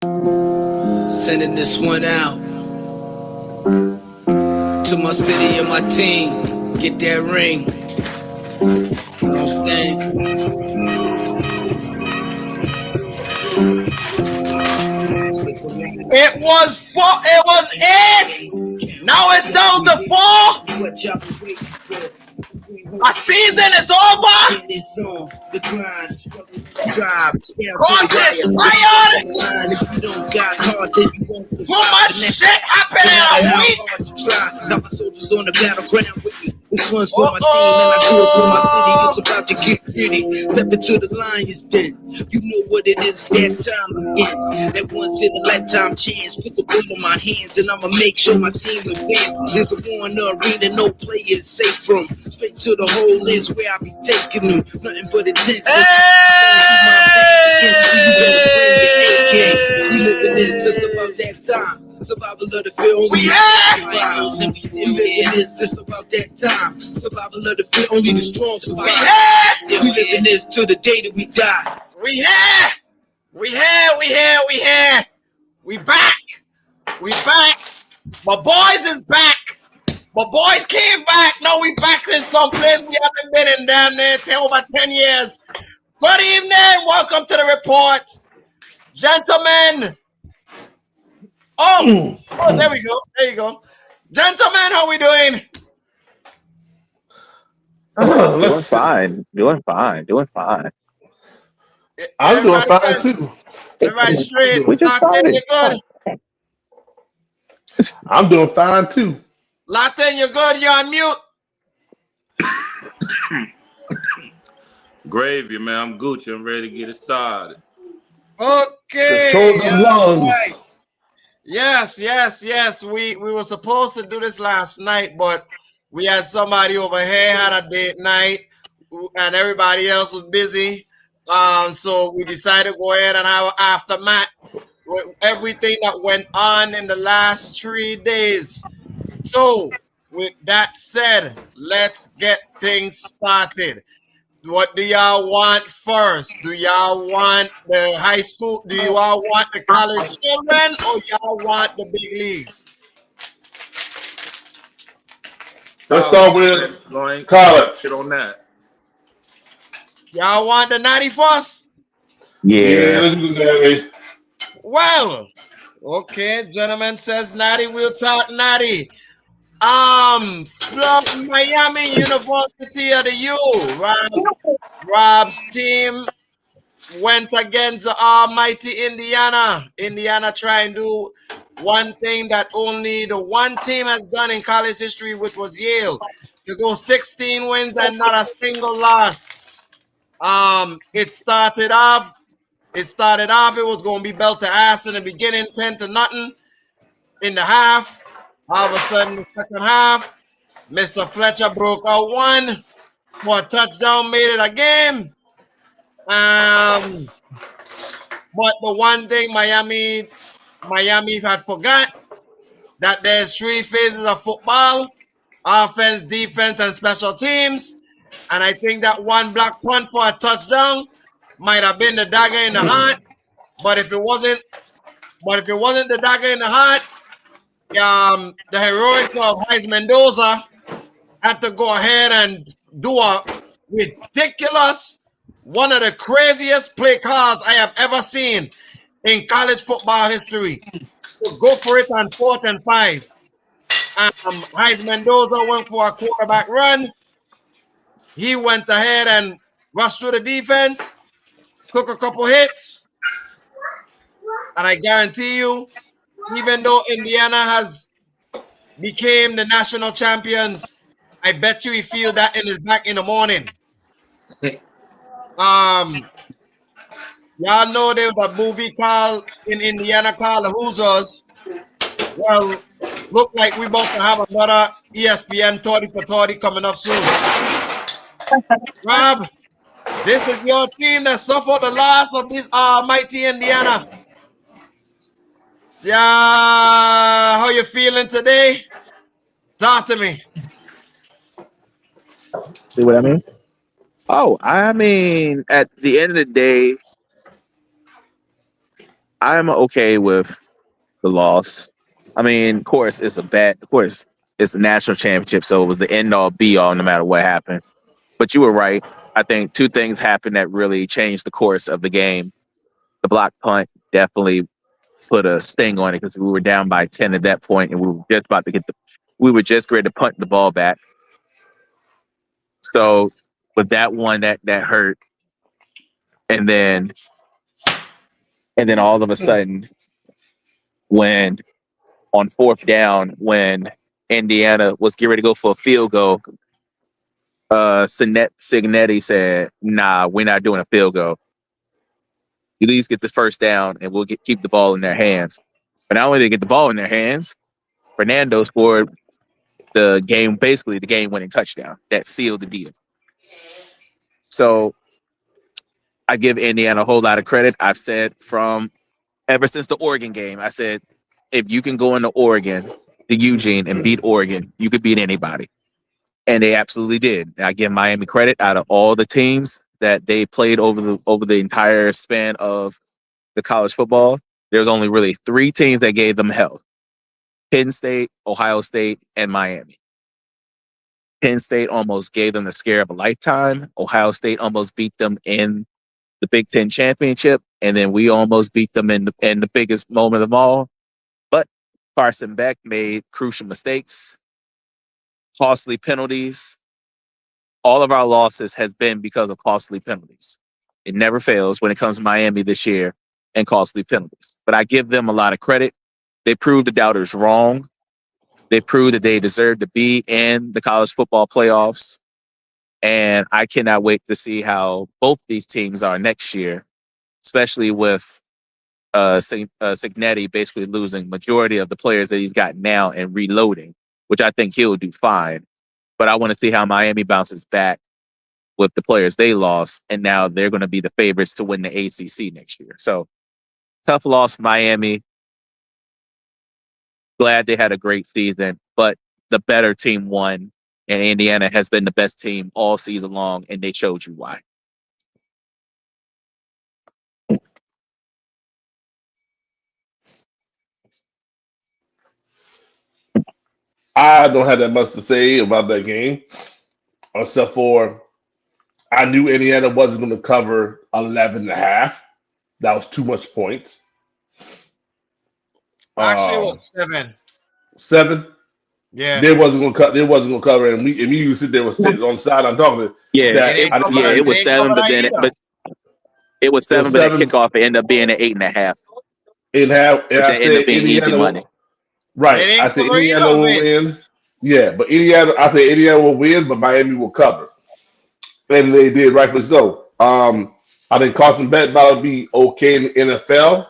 Sending this one out to my city and my team. Get that ring. You know what I'm saying? It was eight. Now it's down to 4. My season is over. Gorgeous, Ryan. Too much shit happened in a week. Got my soldiers on the battleground with me. This one's for my team, and I do it for my city. It's about to get pretty. Step into the lion's den. You know what it is, that time again. That once in a lifetime chance. Put the ball in my hands, and I'ma make sure my team advance. There's a war in the arena, no player is safe from. Straight to the hole is where I be taking them. Nothing but attention. Hey! We living this just about that time. Survival of the field. We survive. And we still living this just about that time. Survival of the field. Only the strong survive. We living this till the day that we die. We here. We back. My boys is back. My boys came back. Now we back in some place we haven't been in damn near over 10 years. Good evening. Welcome to the report. Gentlemen. Oh, there we go. There you go. Gentlemen, how we doing? Doing fine. I'm doing fine too. Everybody straight. We just Latin, started. you good? I'm doing fine too. Latin, you good? You're on mute. Gravy, man. I'm Gucci. I'm ready to get it started. Okay. Control the lungs. Right. Yes. We were supposed to do this last night, but we had somebody over here had a date night, and everybody else was busy. So we decided to go ahead and have an aftermath with everything that went on in the last 3 days. So with that said, let's get things started. What do y'all want first? Do y'all want the high school? Do y'all want the college children, or y'all want the big leagues? Let's start with college. Shit on that. Y'all want the natty first? Yeah. Let's do that. Well, okay, gentleman says natty. We'll talk natty. From Miami University of the U, Rob's team went against the almighty Indiana. Indiana trying to do one thing that only the one team has done in college history, which was Yale, to go 16 wins and not a single loss. It started off. It was going to be belt to ass in the beginning, 10-0 in the half. All of a sudden, the second half, Mr. Fletcher broke out one for a touchdown, made it a game. But the one thing Miami had forgot that there's 3 phases of football: offense, defense, and special teams. And I think that one block punt for a touchdown might have been the dagger in the heart. But if it wasn't the dagger in the heart, the heroics of Heisman Mendoza had to go ahead and do a ridiculous, one of the craziest play calls I have ever seen in college football history. So go for it on 4th and 5. Heisman Mendoza went for a quarterback run. He went ahead and rushed through the defense, took a couple hits, and I guarantee you, even though Indiana has became the national champions, I bet you he feel that in his back in the morning. Y'all know there was a movie called in Indiana called The Hoosiers. Well, look like we about to have another ESPN 30 for 30 coming up soon. Rob, this is your team that suffered the loss of this mighty Indiana. Yeah, how you feeling today? Talk to me. See what I mean? Oh, I mean, at the end of the day, I'm okay with the loss. I mean, of course, of course, it's a national championship, so it was the end all be all no matter what happened. But you were right. I think two things happened that really changed the course of the game. The block punt definitely put a sting on it because we were down by 10 at that point, and we were just ready to punt the ball back. So with that one, that hurt, and then all of a sudden, when on fourth down, when Indiana was getting ready to go for a field goal, Signetti said, "Nah, we're not doing a field goal. You at least get the first down, and we'll keep the ball in their hands." But not only did they get the ball in their hands, Fernando scored basically the game-winning touchdown that sealed the deal. So I give Indiana a whole lot of credit. I've said from ever since the Oregon game, I said, if you can go into Oregon, to Eugene, and beat Oregon, you could beat anybody. And they absolutely did. And I give Miami credit out of all the teams that they played over the entire span of the college football. There's only really three teams that gave them hell: Penn State, Ohio State, and Miami. Penn State almost gave them the scare of a lifetime. Ohio State almost beat them in the Big Ten championship, and then we almost beat them in the biggest moment of all. But Carson Beck made crucial mistakes, costly penalties. All of our losses has been because of costly penalties. It never fails when it comes to Miami this year and costly penalties. But I give them a lot of credit. They proved the doubters wrong. They proved that they deserve to be in the college football playoffs. And I cannot wait to see how both these teams are next year, especially with Signetti basically losing majority of the players that he's got now and reloading, which I think he'll do fine. But I want to see how Miami bounces back with the players they lost, and now they're going to be the favorites to win the ACC next year. So tough loss, Miami. Glad they had a great season, but the better team won, and Indiana has been the best team all season long, and they showed you why. I don't have that much to say about that game, except for I knew Indiana wasn't going to cover 11.5. That was too much points. Actually, it was 7. 7. Yeah. They wasn't going to cut. They wasn't going to cover, and you sit there was sitting on the side. I'm talking Yeah, that. it was 7, but it was 7, but at kickoff it ended up being an 8.5. 8.5, and I said Indiana money. Right, I said Indiana will win. Yeah, but I said Indiana will win, but Miami will cover, and they did rightfully so. I think Carson Beck about to be okay in the NFL.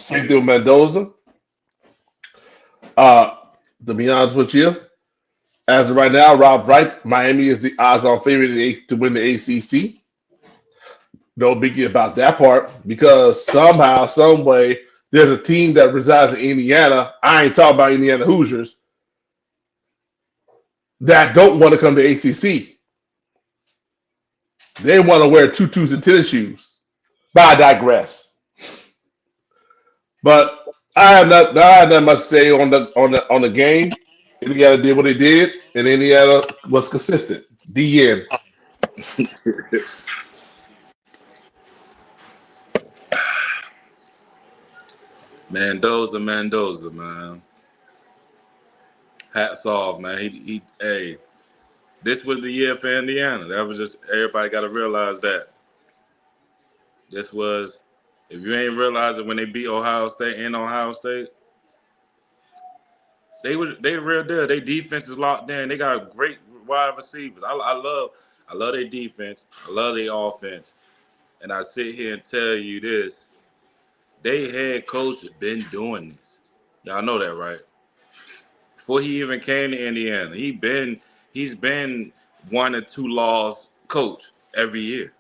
Same thing with Mendoza. To be honest with you, as of right now, Rob Wright, Miami is the odds-on favorite to win the ACC. No biggie about that part, because somehow, some way, there's a team that resides in Indiana. I ain't talking about Indiana Hoosiers that don't want to come to ACC. They want to wear tutus and tennis shoes. But I digress. But I have not much to say on the game. Indiana did what they did, and Indiana was consistent. The end. Mendoza, man. Hats off, man. Hey, this was the year for Indiana. That was just everybody got to realize that. This was, if you ain't realize it when they beat Ohio State in Ohio State, they real deal. They defense is locked in. They got great wide receivers. I love their defense. I love their offense. And I sit here and tell you this: they head coach has been doing this. Y'all know that, right? Before he even came to Indiana, he's been 1 or 2 loss coach every year.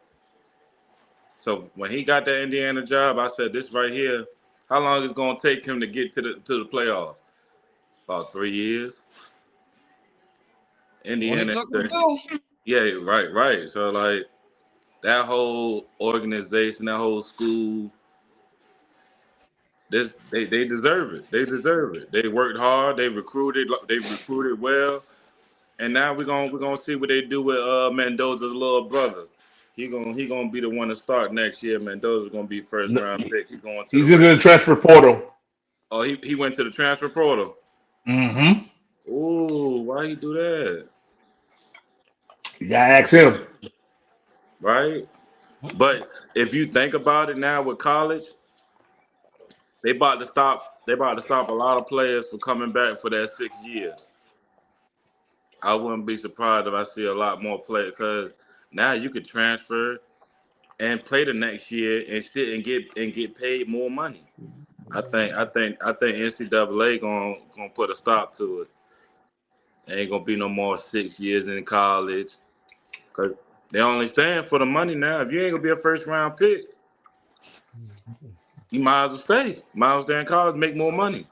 So when he got that Indiana job, I said, this right here, how long is it gonna take him to get to the playoffs? About 3 years. Indiana. Yeah, right. So like that whole organization, that whole school, They deserve it. They deserve it. They worked hard. They recruited. They recruited well. And now we're gonna see what they do with Mendoza's little brother. He gonna be the one to start next year. Mendoza's gonna be first No, round pick. He's going to the he's in the Raiders. transfer portal. Oh, he went to the transfer portal. Mm-hmm. Ooh, why he do that? You gotta ask him. Right? But if you think about it now with college, they about to stop. They about to stop a lot of players for coming back for that 6 year. I wouldn't be surprised if I see a lot more players because now you could transfer and play the next year and still and get paid more money. I think NCAA gonna put a stop to it. Ain't gonna be no more 6 years in college because they only stand for the money now. If you ain't gonna be a first round pick, you might as well stay. Might as well stay in college, make more money.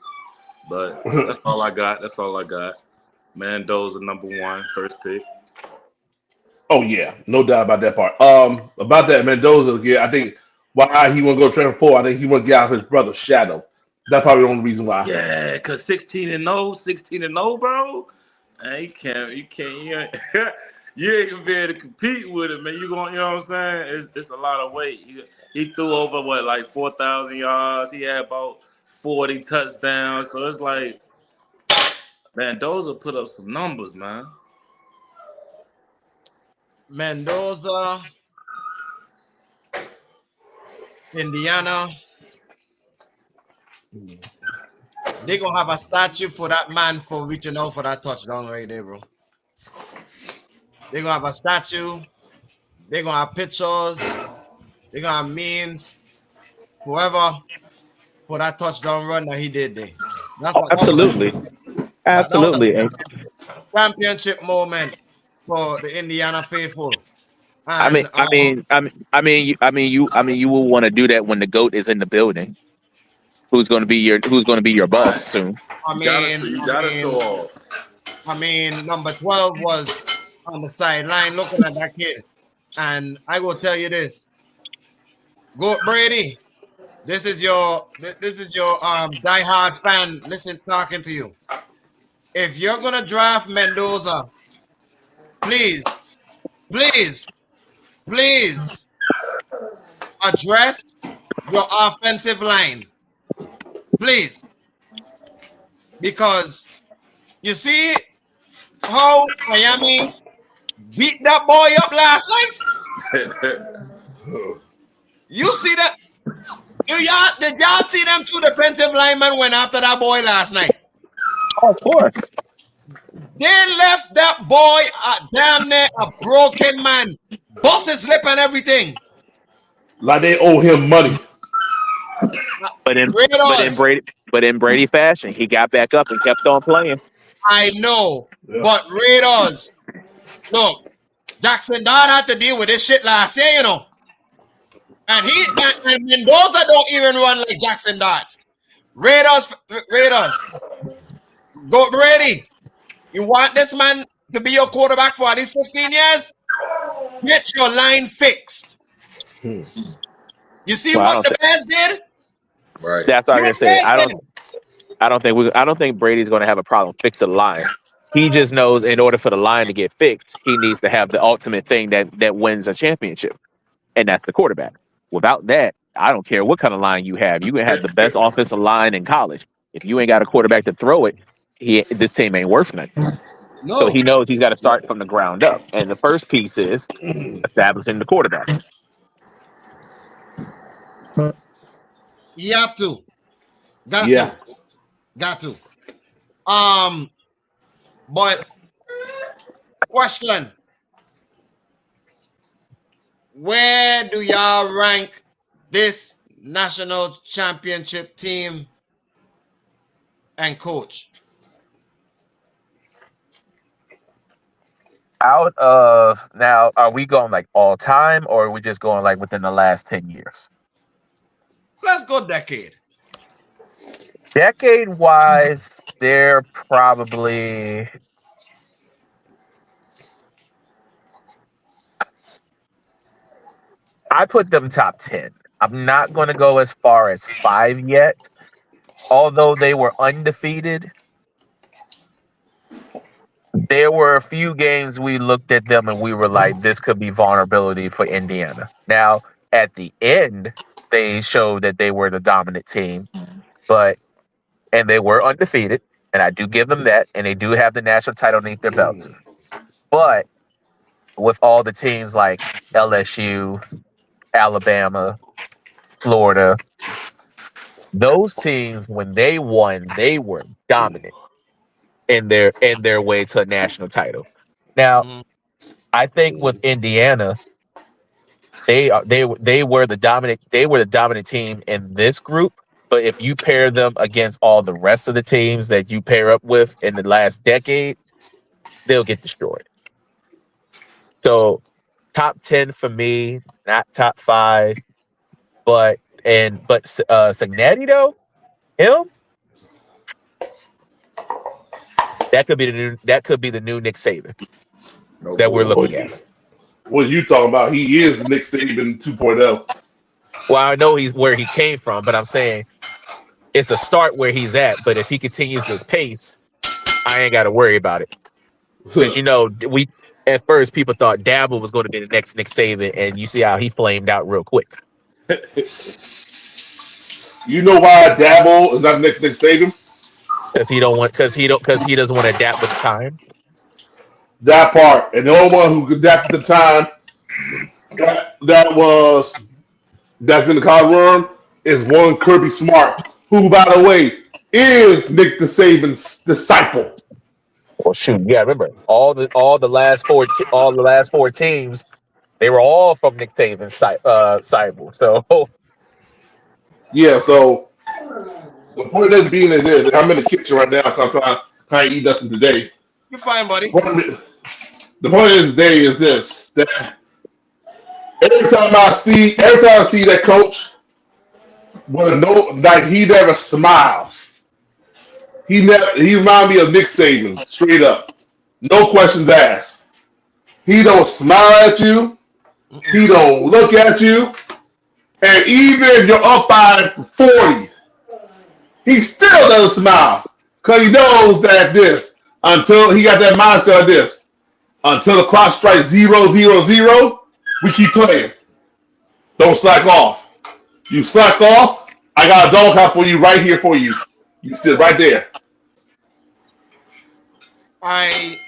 But that's all I got. That's all I got. Mendoza number one, first pick. Oh yeah, no doubt about that part. About that Mendoza, yeah, I think why he want to go transfer portal. I think he want to get out of his brother's shadow. That's probably the only reason why. Yeah, cause 16-0, 16-0, bro. Man, you ain't, you ain't gonna be able to compete with it, man. You know what I'm saying? It's a lot of weight. He threw over what, like 4,000 yards. He had about 40 touchdowns. So it's like, man, those will put up some numbers, man. Mendoza, Indiana. They gonna have a statue for that man for reaching out for that touchdown right there, bro. They gonna have a statue. They gonna have pictures. They gonna have memes. Whoever for that touchdown run that he did there. Oh, absolutely, That was absolutely. And a championship moment for the Indiana faithful. I mean, And I mean, I mean, I mean, you will want to do that when the goat is in the building. Who's going to be your boss soon? I You gotta, mean, you I gotta show mean, off. I mean, number 12 was on the sideline looking at that kid. And I will tell you this. Go Brady. This is your diehard fan. Listen, talking to you. If you're gonna draft Mendoza, please, please, please address your offensive line. Please. Because you see how Miami beat that boy up last night? You see that? Did y'all see them two defensive linemen went after that boy last night? Oh, of course. They left that boy damn near a broken man. Bust his lip and everything. Like they owe him money. But in but in Raiders, Brady but in Brady fashion, he got back up and kept on playing. I know. Yeah. But Raiders, look, Jackson Dodd had to deal with this shit last year, you know. And Mendoza don't even run like Jackson Dodd. Raiders, go Brady. You want this man to be your quarterback for at least 15 years? Get your line fixed. Hmm. You see Well, I what don't the think Bears did? Right. that's what I'm You gonna what the say. Bears did? I don't think Brady's going to have a problem fixing the line. He just knows in order for the line to get fixed, he needs to have the ultimate thing that wins a championship, and that's the quarterback. Without that, I don't care what kind of line you have. You can have the best offensive line in college. If you ain't got a quarterback to throw it, this team ain't worth nothing. So No, he knows he's got to start from the ground up. And the first piece is establishing the quarterback. you have to. Got Yeah. to. Got to. Um, but question. Where do y'all rank this national championship team and coach? Out of now, are we going like all time or are we just going like within the last 10 years? Let's go decade. Decade wise, they're probably, I put them top 10. I'm not going to go as far as five yet, although they were undefeated, there were a few games we looked at them and we were like, this could be vulnerability for Indiana. Now, at the end, they showed that they were the dominant team, but and they were undefeated, and I do give them that, and they do have the national title underneath their belts. But with all the teams like LSU, Alabama, Florida, those teams when they won, they were dominant in their way to a national title. Now, Mhm. I think with Indiana, they were the dominant team in this group. But if you pair them against all the rest of the teams that you pair up with in the last decade, they'll get destroyed. So top 10 for me, not top five, but Signetti though, him, that could be the new Nick Saban No that we're bull. What looking at. you, what you talking about? He is Nick Saban 2.0. Well, I know he's where he came from, but I'm saying it's a start where he's at. But if he continues this pace, I ain't got to worry about it. Because we at first people thought Dabble was going to be the next Nick Saban, and you see how he flamed out real quick You know why Dabble is not next Nick Saban? because he doesn't want to adapt with the time. That part. And the only one who could adapt at the time that that's in the college room is one Kirby Smart, who by the way is Nick the Saban's disciple. Well, shoot, yeah, remember all the last four teams, they were all from Nick Saban's cycle. So Yeah, so the point is being is this. I'm in the kitchen right now, so I'm trying to eat nothing today. You fine, The buddy? point, the point is today is this that every time I see that coach, with no like he never smiles. He reminds me of Nick Saban, straight up. No questions asked. He don't smile at you. Mm-mm. He don't look at you. And even if you're up by 40, he still doesn't smile. Because he knows that until he got that mindset of this, until the clock strikes 0, 0, 0, we keep playing. Don't slack off. You slack off, I got a doghouse for you right here for you. You sit right there. I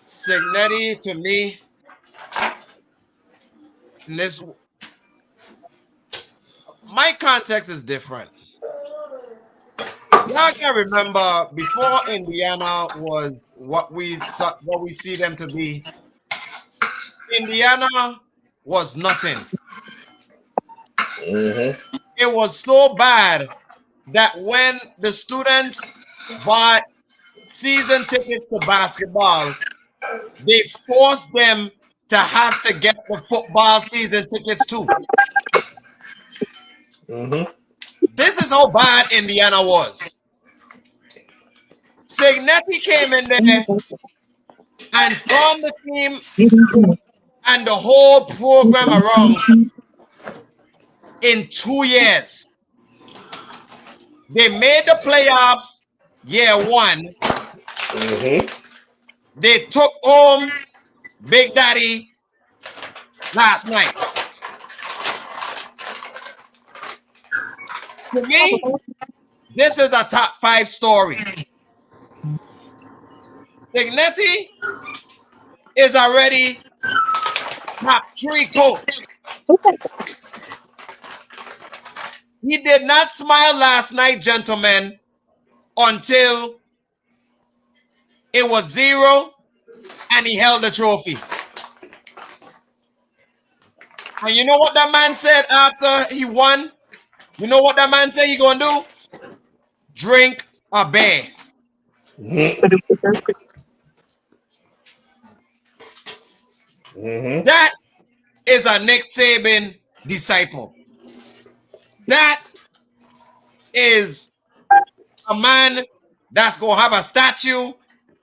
Signetti to me, and this my context is different. Y'all can remember before Indiana was what we see them to be. Indiana was nothing. Mm-hmm. It was so bad that when the students bought season tickets to basketball, they forced them to have to get the football season tickets too. Mm-hmm. This is how bad Indiana was. Signetti came in there and turned the team and the whole program around in 2 years. They made the playoffs year one. Mm-hmm. They took home Big Daddy last night. To me, this is a top 5 story. Signetti is already top 3 coach. He did not smile last night, gentlemen, until it was 0 and he held the trophy. And you know what that man said after he won? You know what that man said he gonna do? Drink a beer. Mm-hmm. Mm-hmm. That is a Nick Saban disciple. That is a man that's gonna have a statue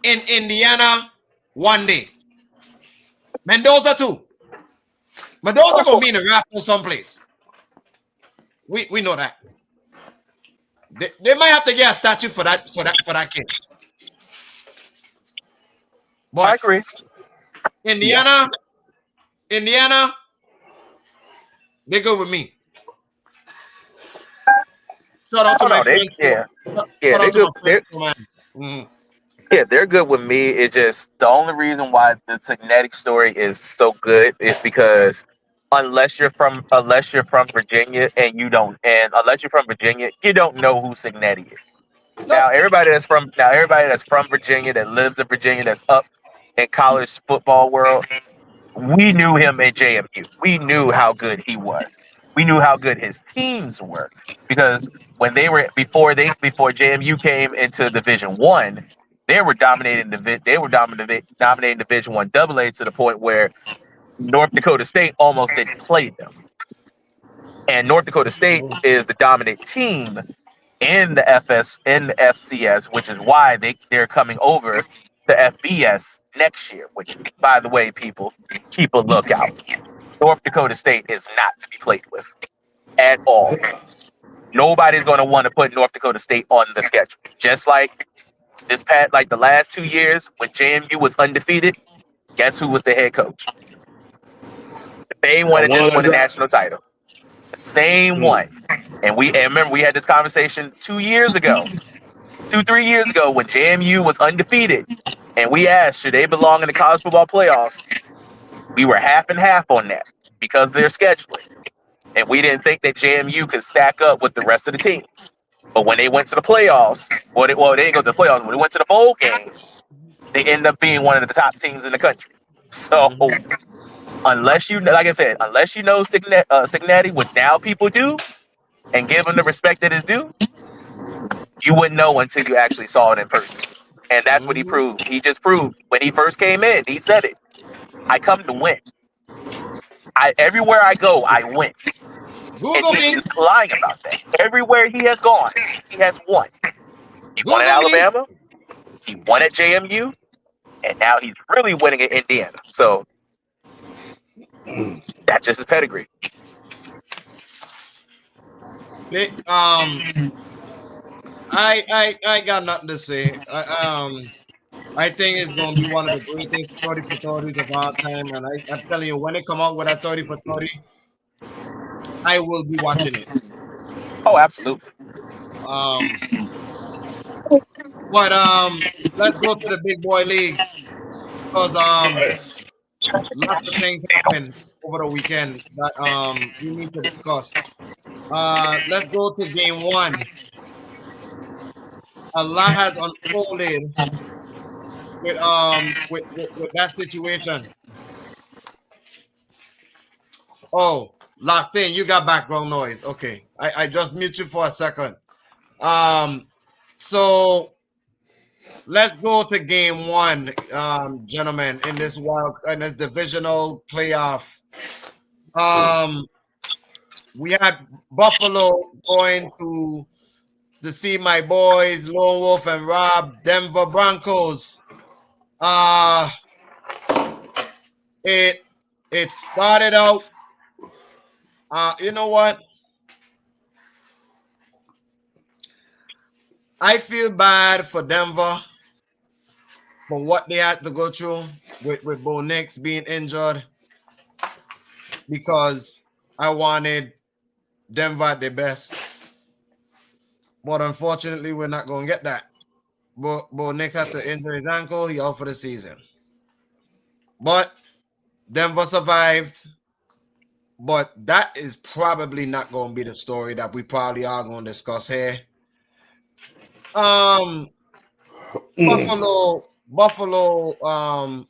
in Indiana one day. Mendoza too. Mendoza gonna be in the rafters someplace. We know that. They might have to get a statue for that kid. I But agree. Yeah. Indiana, they go with me. Shout out I to don't my know. friend. Yeah, Shout they out to good. my friend, man. Mhm. Yeah, they're good with me. It's just the only reason why the Signetic story is so good is because unless you're from Virginia and you don't and unless you're from Virginia, you don't know who Signetti is. Nope. Now everybody that's from Virginia that lives in Virginia that's up in college football world, we knew him at JMU. We knew how good he was. We knew how good his teams were because when they were before JMU came into Division 1, they were dominating Division 1 AA to the point where North Dakota State almost didn't play them. And North Dakota State is the dominant team in the FCS, which is why they're coming over to FBS next year. Which, by the way, people keep a lookout. North Dakota State is not to be played with at all. Nobody's going to want to put North Dakota State on the schedule. Just like like the last 2 years when JMU was undefeated, guess who was the head coach? The same one The that just one won that the national title. The same one. And remember we had this conversation 2 years ago, 3 years ago when JMU was undefeated, and we asked should they belong in the college football playoffs. We were half and half on that because of their scheduling. And we didn't think that JMU could stack up with the rest of the teams. But when they went to the playoffs, they didn't go to the playoffs. When they went to the bowl game, they ended up being one of the top teams in the country. So like I said, unless you know Cincinnati, which now people do, and give them the respect that is due, you wouldn't know until you actually saw it in person. And that's what he Mhm. proved. He just proved when he first came in. He said it. I come to win. Everywhere I go, I win. And Google he me. is lying about that. Everywhere he has gone, he has won. He won at Google me. Alabama. He won at JMU, and now he's really winning at Indiana. So that's just his pedigree. They, I got nothing to say. I think it's gonna be one of the greatest 30 for 30s of all time. And I'm telling you, when they come out with a 30 for 30, I will be watching it. Oh, absolutely. Um, but let's go to the big boy leagues because lots of things happened over the weekend that we need to discuss. Let's go to game one. A lot has unfolded with that situation. Oh, locked in. You got background noise. Okay. I just mute you for a second. Um, so let's go to game one, gentlemen, in this divisional playoff. Um, we had Buffalo going to see my boys, Lone Wolf and Rob, Denver Broncos. Uh it it started out. You know what? I feel bad for Denver for what they had to go through with Bo Nix being injured because I wanted Denver at their best. But unfortunately, we're not going to get that. Bo Nix had to injure his ankle. He out for the season. But Denver survived. But that is probably not going to be the story that we probably are going to discuss here. Um, Buffalo,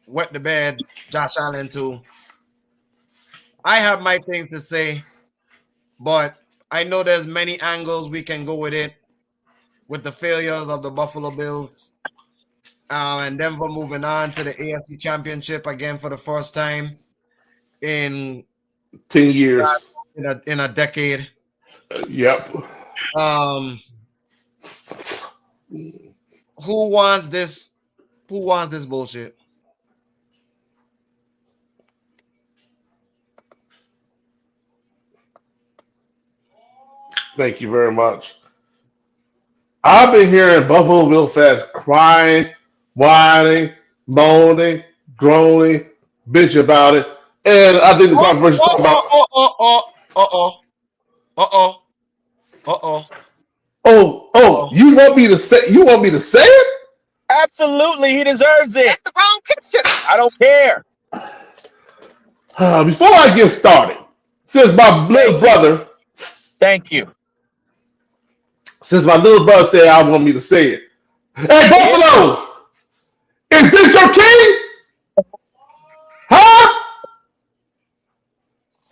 wet the bed. Josh Allen too. I have my things to say, but I know there's many angles we can go with it, with the failures of the Buffalo Bills, and Denver moving on to the AFC Championship again for the first time in 10 years. in a decade. Yep. Um, who wants this? Who wants this bullshit? Thank you very much. I've been hearing Buffalo Bill fans crying, whining, moaning, groaning, bitch about it. And I think the Oh, controversy oh, talking oh, about, oh, oh, oh, oh, oh, oh, oh, oh, oh, oh. you want me to say it? Absolutely, he deserves it. That's the wrong picture. I don't care. Before I get started, since my little Thank you. brother, Thank you. since my little brother said I want me to say it. Hey, Yeah. Buffalo, is this your king? Huh?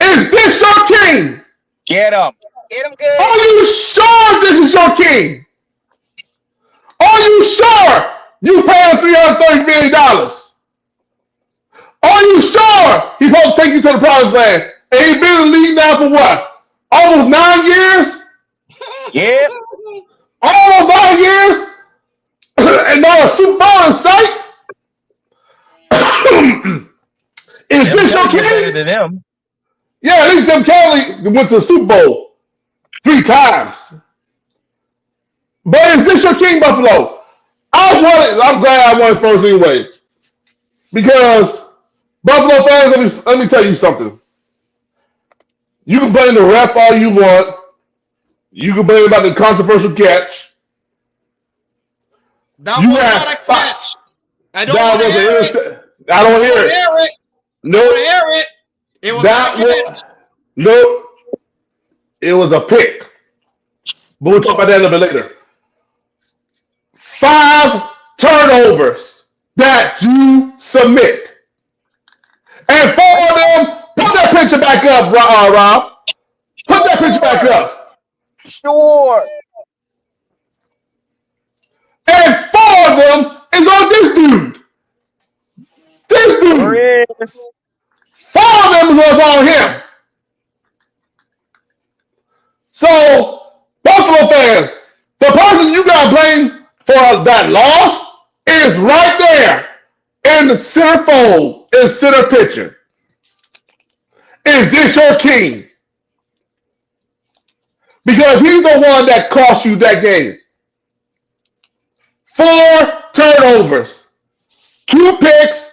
Is this your king? Get him. Get him good. Are you sure this is your king? Are you sure you pay him $330 million? Are you sure he's supposed to take you to the promised land? And he's been in the league now for what? Almost 9 years? Yeah. Almost 9 years? And not a Super Bowl in sight? Is Them this your Kelly better king? than them. Yeah, at least Jim Kelly went to the Super Bowl 3 times. But is this your king, Buffalo? I'm glad I won it first anyway. Because Buffalo fans, let me tell you something. You can blame the ref all you want. You can blame about the controversial catch. That You was had not a five. catch. I don't That want to was an hear it. interception. I don't hear it. Hear it. No, I want to hear it. It was that not a catch. was no. It was a pick. But we'll talk about that a little bit later. 5 turnovers that you submit. And 4 of them, put that picture back up, Rob. Put that picture back up. Sure. And 4 of them is on this dude. This dude. Chris. 4 of them was on him. So, Buffalo fans, the person you got to blame for that loss is right there in the center fold, in center picture. Is this your king? Because he's the one that cost you that game. 4 turnovers, 2 picks,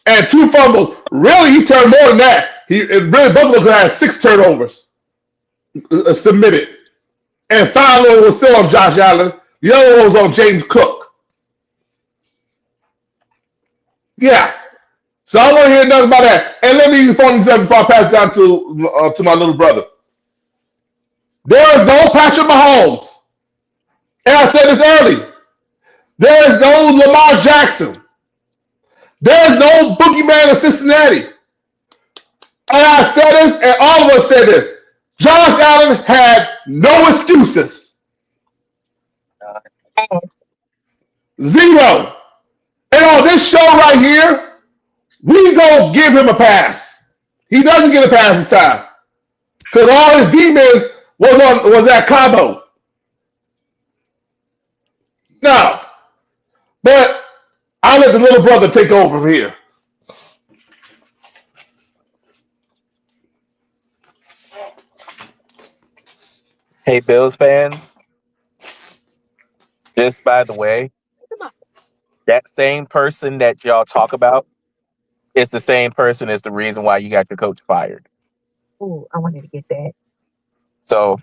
and 2 fumbles. Really, he turned more than that. Really, Buffalo could have 6 turnovers submitted. And 5 of them was still on Josh Allen. The other one was on James Cook. Yeah. So I want to hear nothing about that. And let me use the phone before I pass it down to my little brother. There is no Patrick Mahomes. And I said this early. There is no Lamar Jackson. There is no boogeyman of Cincinnati. And I said this, and all of us said this. Josh Allen had no excuses. 0. And on this show right here, we gonna give him a pass. He doesn't get a pass this time. Because all his demons was at Cabo. No. But I'll let the little brother take over from here. Hey, Bills fans. Just by the way, that same person that y'all talk about is the same person as the reason why you got your coach fired. Oh, I wanted to get that. So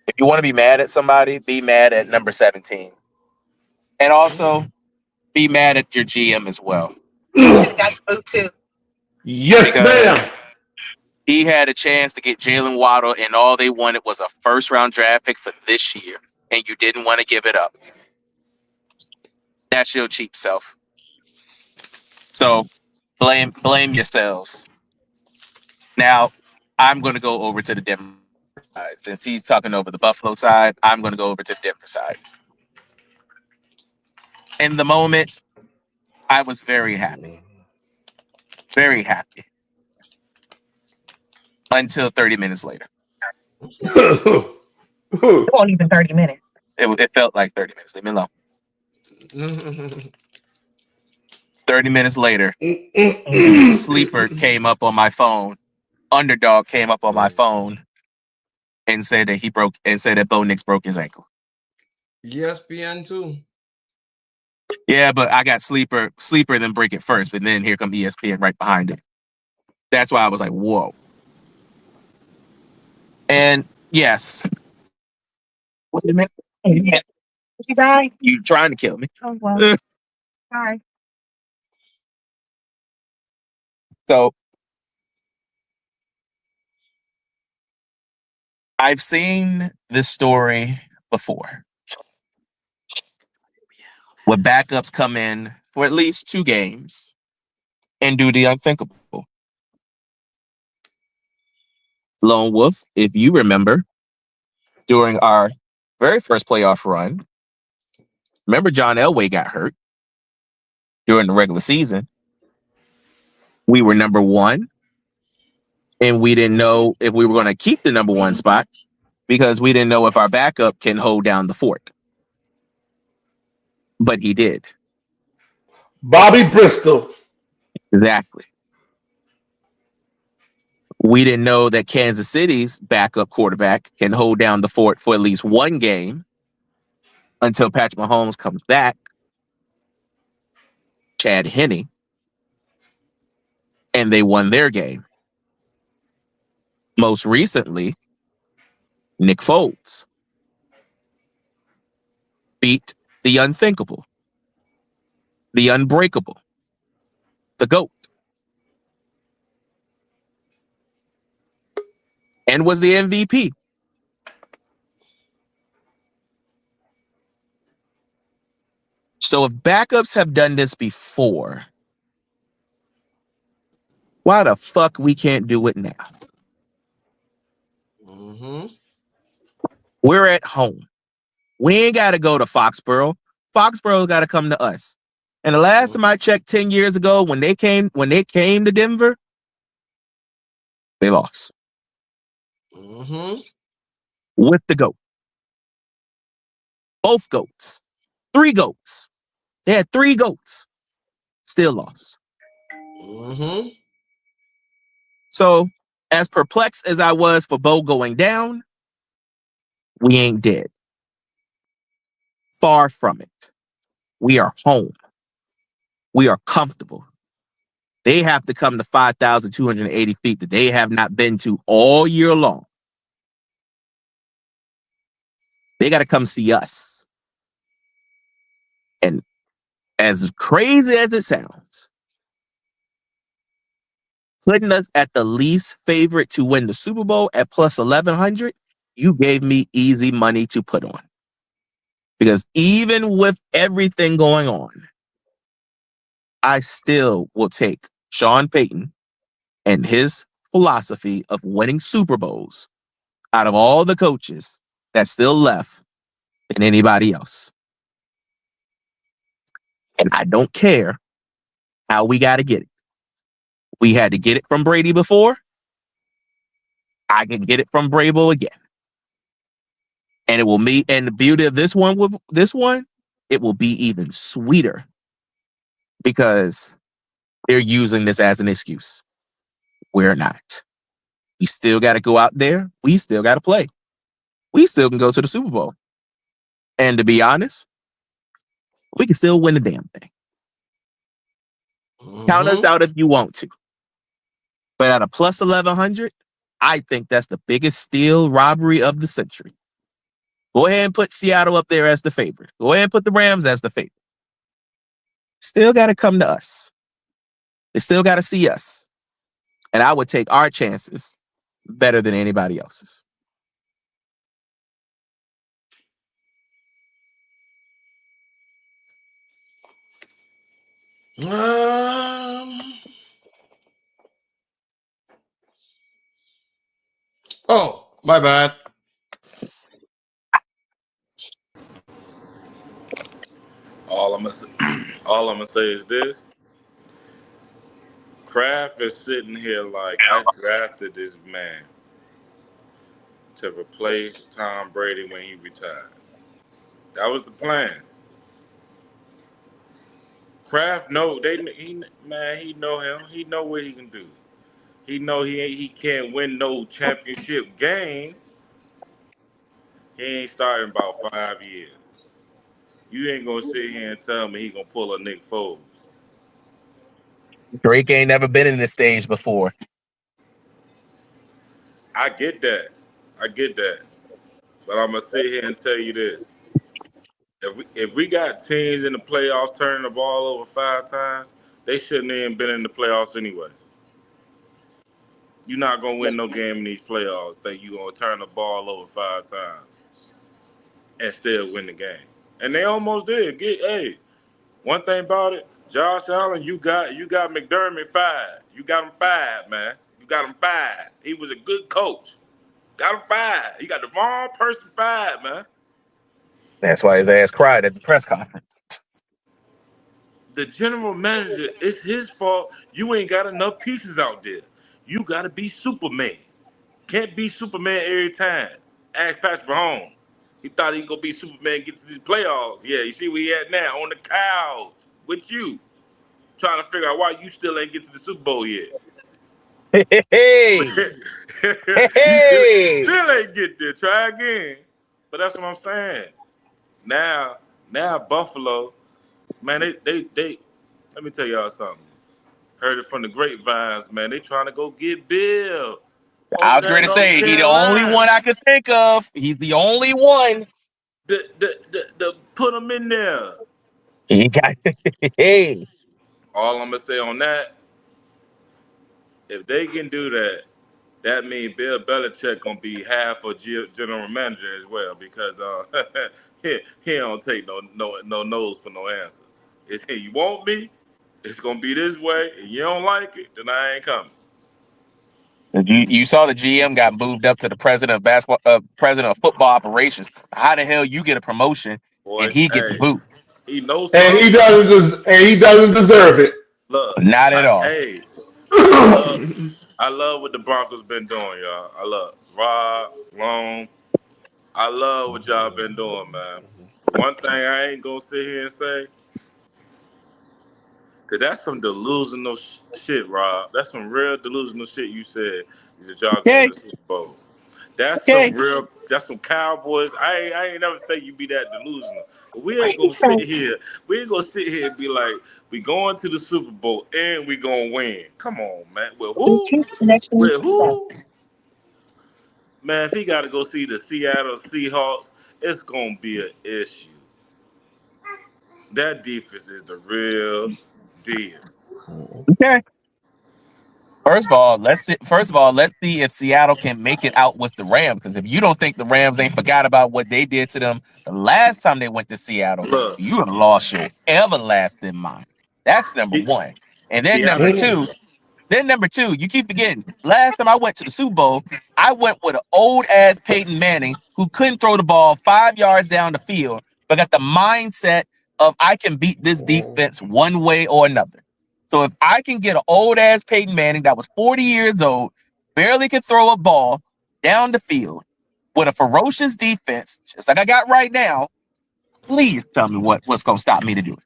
if you want to be mad at somebody, be mad at number 17. And also be mad at your GM as well. Should have got the boot too. Yes, Because ma'am. he had a chance to get Jalen Waddle, and all they wanted was a first-round draft pick for this year, and you didn't want to give it up. That's your cheap self. So blame yourselves. Now, I'm going to go over to the Denver side. Since he's talking over the Buffalo side, I'm going to go over to the Denver side. In the moment, I was very happy. Very happy. Until 30 minutes later. It wasn't even 30 minutes. It felt like 30 minutes. Leave me alone. 30 minutes later, Sleeper came up on my phone. Underdog came up on my phone and said that Bo Nix broke his ankle. ESPN too. Yeah, but I got sleeper, then break it first, but then here come ESPN right behind it. That's why I was like, whoa. And yes. Wait a minute. Yeah. You died? You trying to kill me. Oh, well. Sorry. So I've seen this story before. Where backups come in for at least 2 games and do the unthinkable. Lone Wolf, if you remember, during our very first playoff run, remember John Elway got hurt during the regular season. We were number 1, and we didn't know if we were going to keep the number 1 spot because we didn't know if our backup can hold down the fort. But he did. Bobby Bristol. Exactly. We didn't know that Kansas City's backup quarterback can hold down the fort for at least 1 game until Patrick Mahomes comes back. Chad Henne, and they won their game. Most recently, Nick Foles beat the unthinkable, the unbreakable, the GOAT, and was the MVP. So if backups have done this before, why the fuck we can't do it now? Mm-hmm. We're at home. We ain't got to go to Foxborough. Foxborough's got to come to us. And the last time I checked 10 years ago, when they came to Denver, they lost. Mm-hmm. With the GOAT. Both GOATs. 3 GOATs. They had 3 GOATs. Still lost. Mm-hmm. So, as perplexed as I was for Bo going down, we ain't dead. Far from it. We are home. We are comfortable. They have to come to 5,280 feet that they have not been to all year long. They got to come see us. And as crazy as it sounds, putting us at the least favorite to win the Super Bowl at plus 1,100, you gave me easy money to put on. Because even with everything going on, I still will take Sean Payton and his philosophy of winning Super Bowls out of all the coaches that's still left than anybody else. And I don't care how we got to get it. We had to get it from Brady before. I can get it from Brabo again. And it will be, and the beauty of this one, it will be even sweeter because they're using this as an excuse. We're not. We still got to go out there. We still got to play. We still can go to the Super Bowl. And to be honest, we can still win the damn thing. Count us out if you want to. But at a plus 1,100, I think that's the biggest steal robbery of the century. Go ahead and put Seattle up there as the favorite. Go ahead and put the Rams as the favorite. Still got to come to us. They still got to see us. And I would take our chances better than anybody else's. Oh, my bad. All I'm gonna say is this: Kraft is sitting here like I drafted this man to replace Tom Brady when he retired. That was the plan. Kraft know he know him. He know what he can do. He know he can't win no championship game. He ain't starting about 5 years. You ain't gonna sit here and tell me he gonna pull a Nick Foles. Drake ain't never been in this stage before. I get that. I get that. But I'm gonna sit here and tell you this: if we got teams in the playoffs turning the ball over 5 times, they shouldn't even been in the playoffs anyway. You're not gonna win no game in these playoffs. Think you gonna turn the ball over 5 times and still win the game? And they almost did. Hey, one thing about it, Josh Allen, you got McDermott fired. You got him fired, man. You got him fired. He was a good coach. Got him fired. You got the wrong person fired, man. That's why his ass cried at the press conference. The general manager, it's his fault. You ain't got enough pieces out there. You got to be Superman. Can't be Superman every time. Ask Patrick Mahomes. He thought he gonna be Superman, get to these playoffs. Yeah, you see where he at now on the couch with you, trying to figure out why you still ain't get to the Super Bowl yet. Hey, You still hey, still ain't get there. Try again. But that's what I'm saying. Now, now Buffalo, man, they. Let me tell y'all something. Heard it from the grapevines, man. They trying to go get Bill I over was there going in to North say he the only Carolina. one I could think of. He's the only one. The put him in there. He got hey. All I'm gonna say on that, if they can do that, that means Bill Belichick gonna be half a general manager as well because he don't take no no's for no answer. If you want me, it's gonna be this way, and you don't like it, then I ain't coming. You saw the GM got moved up to the president of basketball, president of football operations. How the hell you get a promotion and Boy, he get the hey, boot? he knows And he something. doesn't. And he doesn't deserve it. Look, Not at all. hey, I love, I love what the Broncos been doing, y'all. I love Rob Long. I love what y'all been doing, man. But one thing I ain't gonna sit here and say, cause that's some delusional shit, Rob. That's some real delusional shit you said that y'all gonna win Okay, the Super Bowl. That's some okay. real. That's some Cowboys. I ain't never think you be that delusional. But we Are ain't you gonna sit trying here. We ain't gonna sit here and be like, we going to the Super Bowl and we gonna win. Come on, man. With who? Bluetooth connection? With who? Man, if he got to go see the Seattle Seahawks, it's gonna be an issue. That defense is the real deal. Okay. First of all, let's see if Seattle can make it out with the Rams. Because if you don't think the Rams ain't forgot about what they did to them the last time they went to Seattle, Look, you have lost your everlasting mind. That's number he, one. And then Seattle. number two, you keep forgetting. Last time I went to the Super Bowl, I went with an old ass Peyton Manning who couldn't throw the ball 5 yards down the field, but got the mindset of I can beat this defense one way or another. So if I can get an old ass Peyton Manning that was 40 years old, barely could throw a ball down the field with a ferocious defense, just like I got right now, please tell me what's gonna stop me to do it.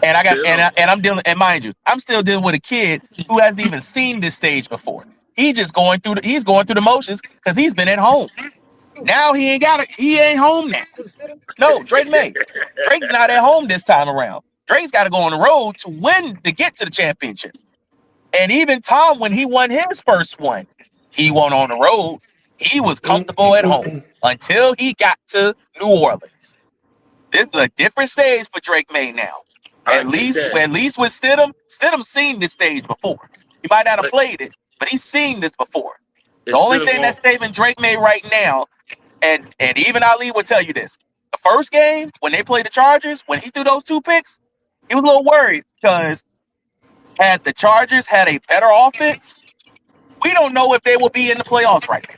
And I got Still, and I'm dealing, and mind you, I'm still dealing with a kid who hasn't even seen this stage before. He's going through the motions because he's been at home. Now he ain't home now. No, Drake May. Drake's not at home this time around. Drake's got to go on the road to get to the championship. And even Tom, when he won his first one, he won on the road. He was comfortable at home until he got to New Orleans. This is a different stage for Drake May now. I get that. At least with Stidham seen this stage before. He might not have But played it, but he's seen this before. The it's only still thing going. that's saving Drake May right now, and even Ali would tell you this: the first game when they played the Chargers, when he threw those 2 picks, he was a little worried because had the Chargers had a better offense, we don't know if they will be in the playoffs right now.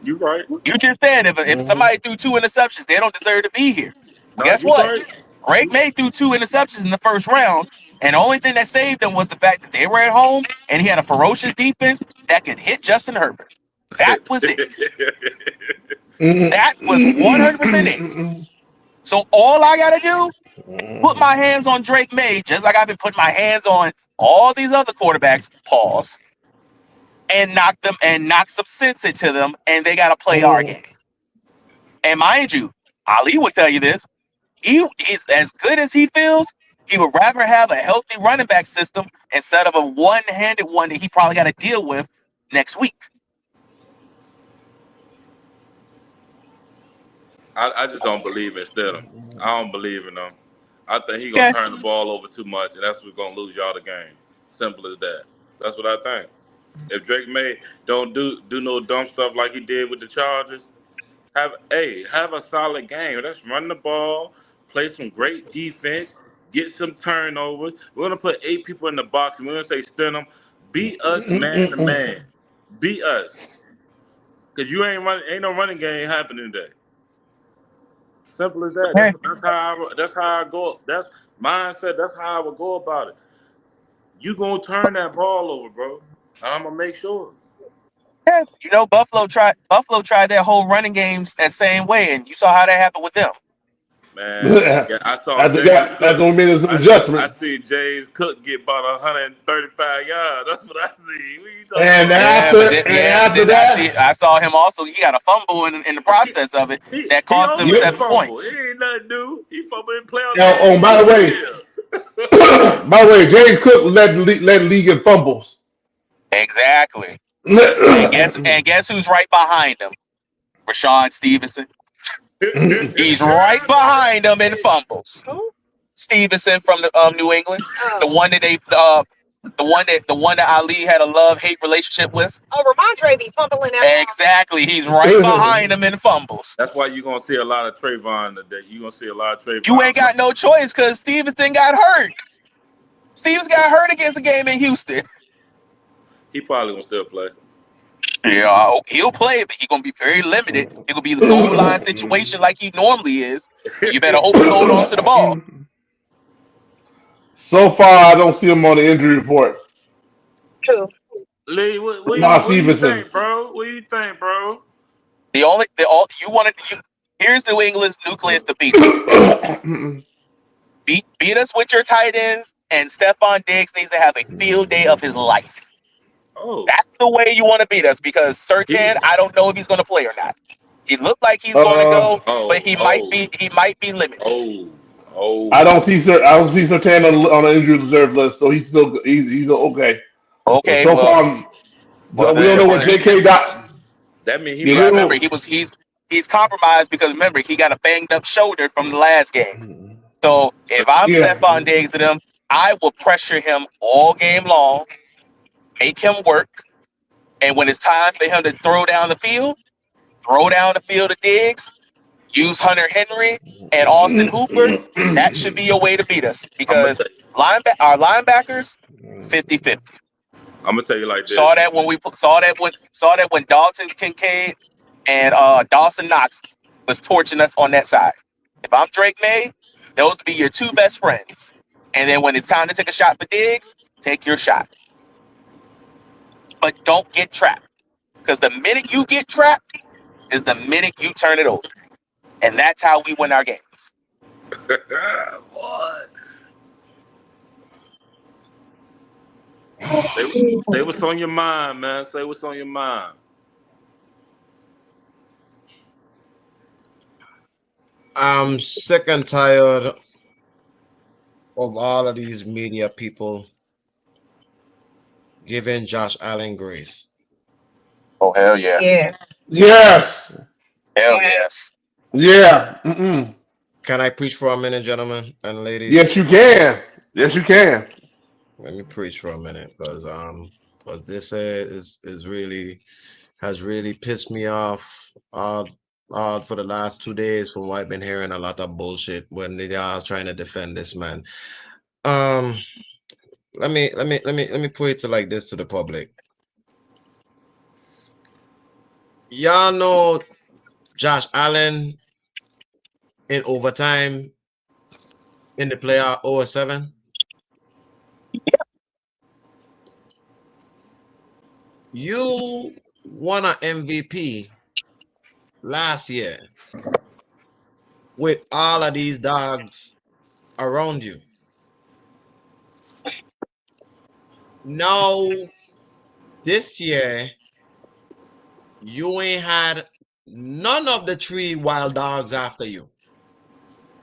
You right. You just said if somebody threw 2 interceptions, they don't deserve to be here. Well, No, guess you what? right. Drake May threw 2 interceptions in the first round, and the only thing that saved them was the fact that they were at home and he had a ferocious defense that could hit Justin Herbert. That was it. That was 100% it. So all I gotta do, put my hands on Drake May, just like I've been putting my hands on all these other quarterbacks, pause, and knock some sense into them, and they gotta play our game. And mind you, Ali would tell you this. He is as good as he feels. He would rather have a healthy running back system instead of a one-handed one that he probably got to deal with next week. I just don't believe in Stidham. I don't believe in him. I think he gonna Okay. turn the ball over too much, and that's what's gonna lose y'all the game. Simple as that. That's what I think. If Drake May don't do no dumb stuff like he did with the Chargers, have a solid game. Let's run the ball, play some great defense, get some turnovers. We're gonna put 8 people in the box, and we're gonna say Stidham, beat us man to man, beat us, cause you ain't no running game happening today. Simple as that. Okay. That's how I go. That's mindset. That's how I would go about it. You gonna turn that ball over, bro. I'm gonna make sure. Yeah, Buffalo tried their whole running games that same way, and you saw how that happened with them. Man, yeah, I saw After James that, that's Cook. when we made some I adjustment. see James Cook get about 135 yards. That's what I see. What you talking And about? Yeah, after but then, and but after then that, I saw him also. He got a fumble in the process of it that He cost them always yep. 7 fumble. points. It ain't nothing new. He fumble in playoff Oh, games. oh, He by the always way, by the way, James Cook led league in fumbles. Exactly. And guess who's right behind him? Rashawn Stevenson. He's right behind him in fumbles. Stevenson from the New England, the one that the one that Ali had a love-hate relationship with. Oh, Ramondre be fumbling that. Exactly, he's right behind him in fumbles. That's why you're gonna see a lot of Trayvon today. You're gonna see a lot of You Trayvon. ain't got no choice because Stevenson got hurt. Stevens got hurt against the game in Houston. He probably gonna still play. Yeah, he'll play, but he's gonna be very limited. It will be the goal line situation like he normally is. You better hope he hold on to the ball. So far, I don't see him on the injury report. True. Lee, Not what do you Stevenson. think, bro? What do you think, bro? You want to. Here's New England's nucleus to beat us. Beat us with your tight ends, and Stephon Diggs needs to have a field day of his life. Oh, That's the way you want to beat us because he, Surtain, I don't know if he's going to play or not. He looked like he's going to uh, go, but oh, he might oh, be limited. oh, oh. I don't see Sertan on the injured reserve list, so he's okay. But Okay, so well, far, we don't know what J.K. got. That means he you We got to might remember don't. he's compromised because remember he got a banged up shoulder from the last game. So if I'm Yeah. Stephon Diggs to them, I will pressure him all game long, make him work, and when it's time for him to throw down the field to Diggs, use Hunter Henry and Austin Hooper. That should be your way to beat us I'm gonna because tell you. our linebackers 50-50. I'm gonna tell you like this. Saw that when Dalton Kincaid and Dawson Knox was torching us on that side. If I'm Drake May, those be your two best friends. And then when it's time to take a shot for Diggs, take your shot. But don't get trapped. Because the minute you get trapped is the minute you turn it over. And that's how we win our games. What? Say what's on your mind, man. Say what's on your mind. I'm sick and tired of all of these media people giving Josh Allen grace. Oh, hell yeah. Yeah. Yes. Hell yes. Yeah. Mm-mm. Can I preach for a minute, gentlemen and ladies? Yes, you can. Yes, you can. Let me preach for a minute because this is really has really pissed me off for the last 2 days from what I've been hearing a lot of bullshit when they are trying to defend this man. Let me put it like this to the public. Y'all know Josh Allen in overtime in the playoff 0-7. You won an MVP last year with all of these dogs around you. Now, this year, you ain't had none of the 3 wild dogs after you.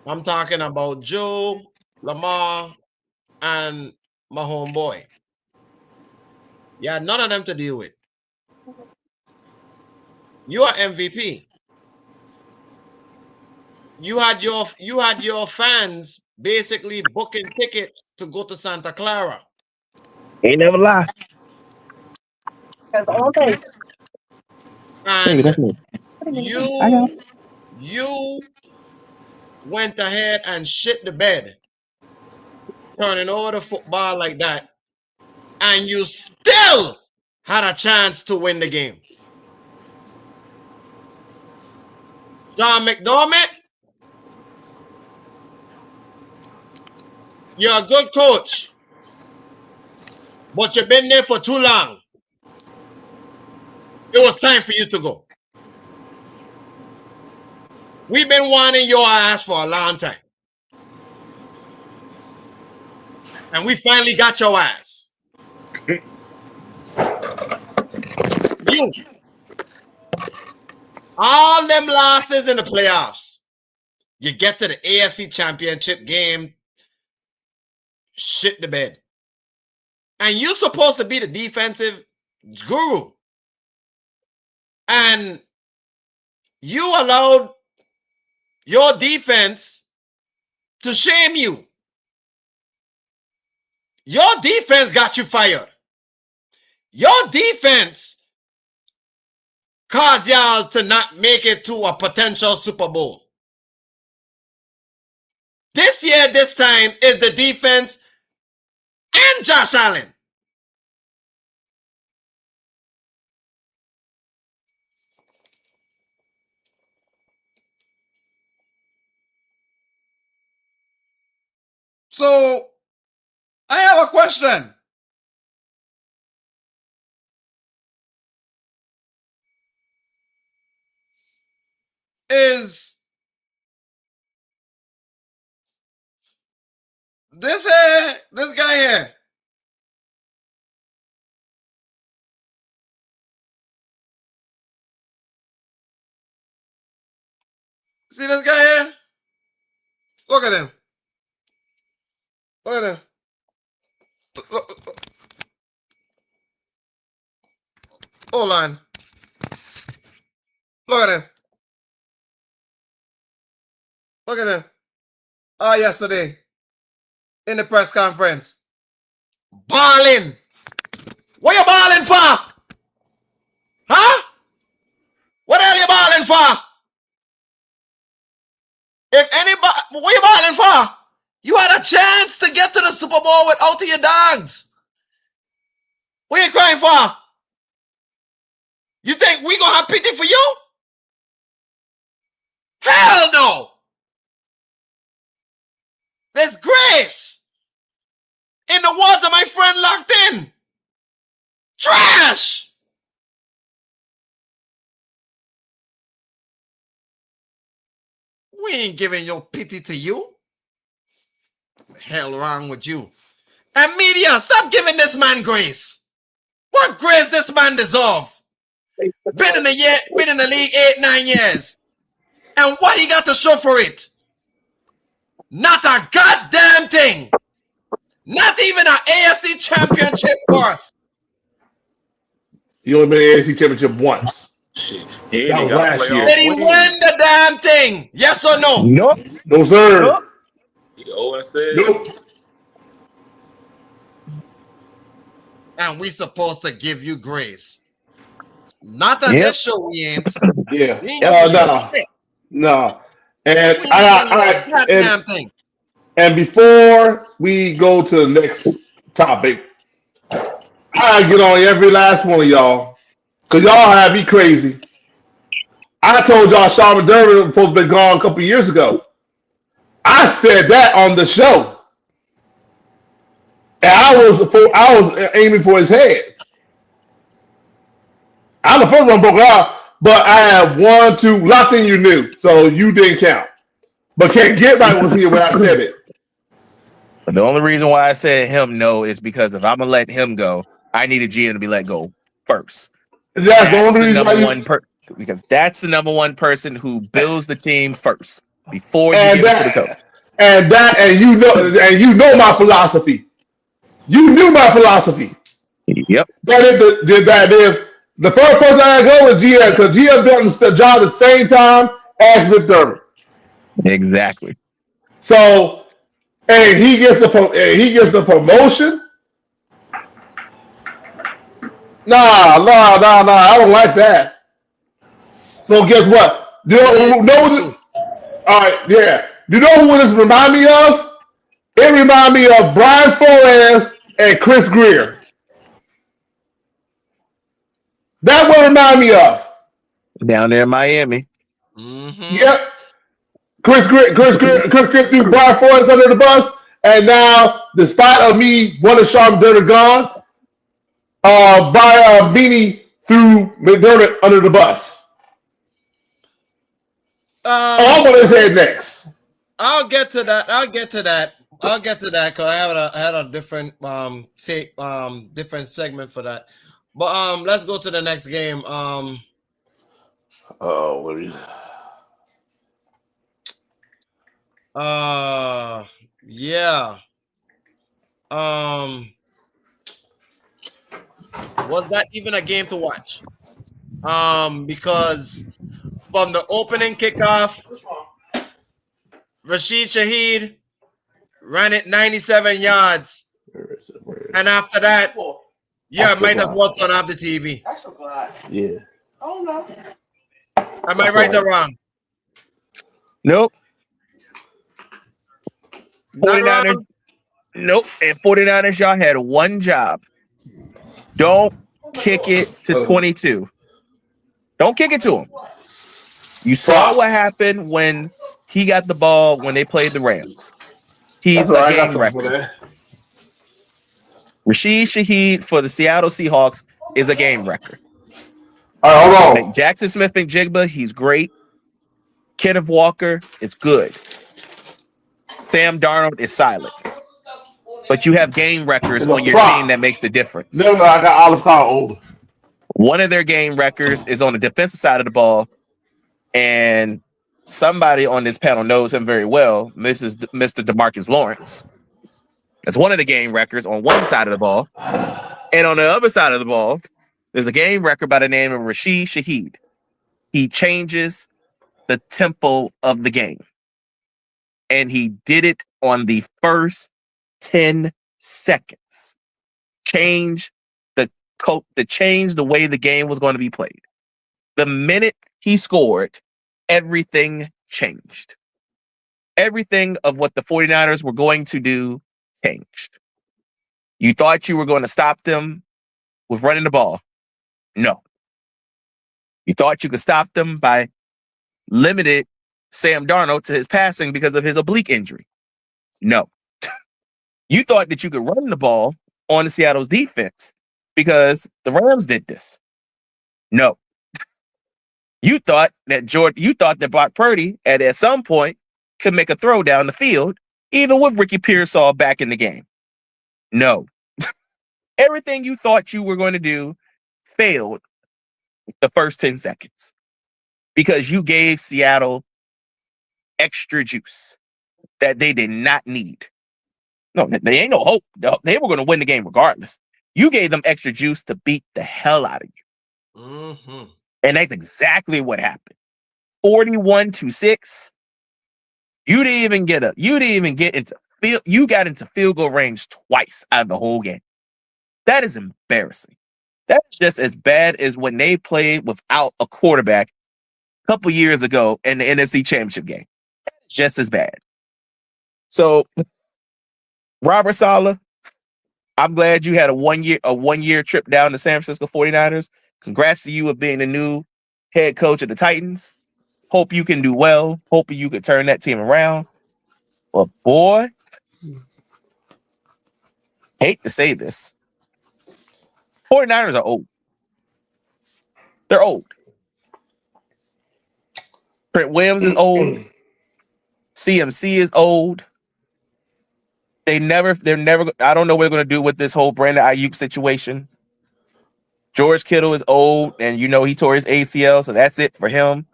I'm talking about Joe, Lamar, and my homeboy. Yeah, none of them to deal with. You are MVP. You had your fans basically booking tickets to go to Santa Clara. Ain't never lie. That's all day. Hey, And that's me. I got you went ahead and shit the bed, turning over the football like that, and you still had a chance to win the game. John McDermott, you're a good coach, but you've been there for too long. It was time for you to go. We've been wanting your ass for a long time. And we finally got your ass. You. All them losses in the playoffs. You get to the AFC Championship game, shit the bed. And you're supposed to be the defensive guru. And you allowed your defense to shame you. Your defense got you fired. Your defense caused y'all to not make it to a potential Super Bowl. This year, this time, is the defense and Josh Allen. So, I have a question. Is this guy here? See this guy here? Look at him. Look at him. Look. Hold on. Look at him. Look at him. Yesterday in the press conference. Balling. What you balling for? Huh? What are you balling for? If anybody, what you balling for? You had a chance to get to the Super Bowl without your dogs. What you crying for? You think we gonna have pity for you? Hell no! There's grace in the words of my friend Locked In. Trash! We ain't giving your pity to you. What the hell wrong with you? And media, stop giving this man grace. What grace this man deserve? Been in the league 8-9 years. And what he got to show for it? Not a goddamn thing. Not even an AFC Championship berth. He only been in the AFC Championship once. Shit. That was last year. Did he win the damn thing? Yes or no? Nope. No, sir. Nope. He 0-6. Nope. And we supposed to give you grace. Not on this show, we ain't. Yeah. We ain't gonna shit. No. And We ain't gonna goddamn thing. And before we go to the next topic, I get on every last one of y'all because y'all have me crazy. I told y'all Sean McDermott was supposed to be gone a couple years ago. I said that on the show, and I was aiming for his head. I'm the first one broke out, but I have 1, 2 Locked In. You knew, so you didn't count. But Can't Get Right was here when I said it. But the only reason why I said him no is because if I'm gonna let him go, I need a GM to be let go first. That's the only reason why because that's the number one person who builds the team first. before you And give it to the coach. and you know my philosophy. You knew my philosophy. Yep, That if the first person I go is GM because GM done the job at the same time as McDermott. exactly. So and he gets the promotion. Nah. I don't like that. So guess what? Do you Me know? too. All right, yeah. Do you know who this remind me of? It remind me of Brian Flores and Chris Greer. That would remind me of. Down there in Miami. Mm-hmm. Yep. Chris Greer threw Brian Flores under the bus, and now, despite of me wanting Sean McDermott gone, Beanie threw McDermott under the bus. Oh, I'm gonna say next. I'll get to that. Because I had a different different segment for that. But let's go to the next game. Oh, what are you? Yeah. Was that even a game to watch? Because from the opening kickoff, Rashid Shaheed ran it 97 yards, and after that, yeah, might as well turn off the TV. Yeah. Am I right or wrong? Nope. Not 49ers. wrong. Nope. And 49ers, y'all had one job. Don't kick it to 22. Don't kick it to him. You saw what happened when he got the ball when they played the Rams. He's a game wrecker. Rashid Shaheed for the Seattle Seahawks is a game wrecker. All right, hold on. Like Jackson Smith and Jigba, he's great. Kenneth Walker is good. Sam Darnold is silent. But you have game wreckers on your team that makes the difference. No, I got Olive Carr older. One of their game wreckers is on the defensive side of the ball, and somebody on this panel knows him very well. This is Mr. DeMarcus Lawrence. That's one of the game wreckers on one side of the ball. And on the other side of the ball, there's a game wrecker by the name of Rashid Shaheed. He changes the tempo of the game. And he did it on the first 10 seconds. Change the way the game was going to be played. The minute he scored, everything changed. Everything of what the 49ers were going to do changed. You thought you were going to stop them with running the ball. No. You thought you could stop them by limited Sam Darnold to his passing because of his oblique injury. No. You thought that you could run the ball on the Seattle's defense because the Rams did this. No. You thought that Brock Purdy at some point could make a throw down the field, even with Ricky Pearsall back in the game. No. Everything you thought you were going to do failed the first 10 seconds because you gave Seattle extra juice that they did not need. No, they ain't no hope. They were going to win the game regardless. You gave them extra juice to beat the hell out of you. Mm-hmm. And that's exactly what happened. 41-6. You didn't even get into you got into field goal range twice out of the whole game. That is embarrassing. That's just as bad as when they played without a quarterback a couple years ago in the NFC Championship game. That's just as bad. So, Robert Saleh, I'm glad you had a one year trip down to San Francisco 49ers. Congrats to you of being the new head coach of the Titans. Hope you can do well. Hope you can turn that team around. But boy, hate to say this, 49ers are old. They're old. Trent Williams is old. CMC is old. They're never, I don't know what they're going to do with this whole Brandon Ayuk situation. George Kittle is old, and he tore his ACL, so that's it for him.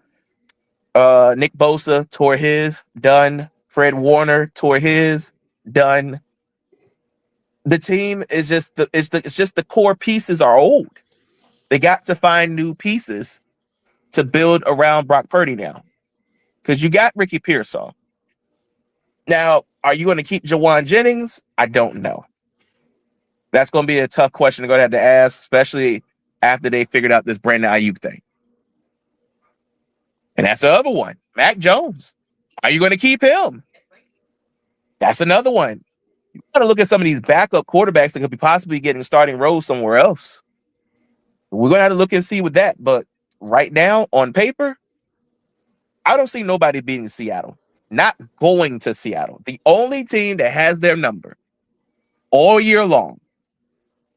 Nick Bosa tore his, done. Fred Warner tore his, done. The team is just it's just the core pieces are old. They got to find new pieces to build around Brock Purdy now. Because you got Ricky Pearsall. Now, are you going to keep Jawan Jennings? I don't know. That's going to be a tough question to go ahead to ask, especially after they figured out this Brandon Ayuk thing. And that's the other one. Mac Jones. Are you going to keep him? That's another one. You got to look at some of these backup quarterbacks that could be possibly getting starting roles somewhere else. We're going to have to look and see with that. But right now, on paper, I don't see nobody beating Seattle. Not going to Seattle. The only team that has their number all year long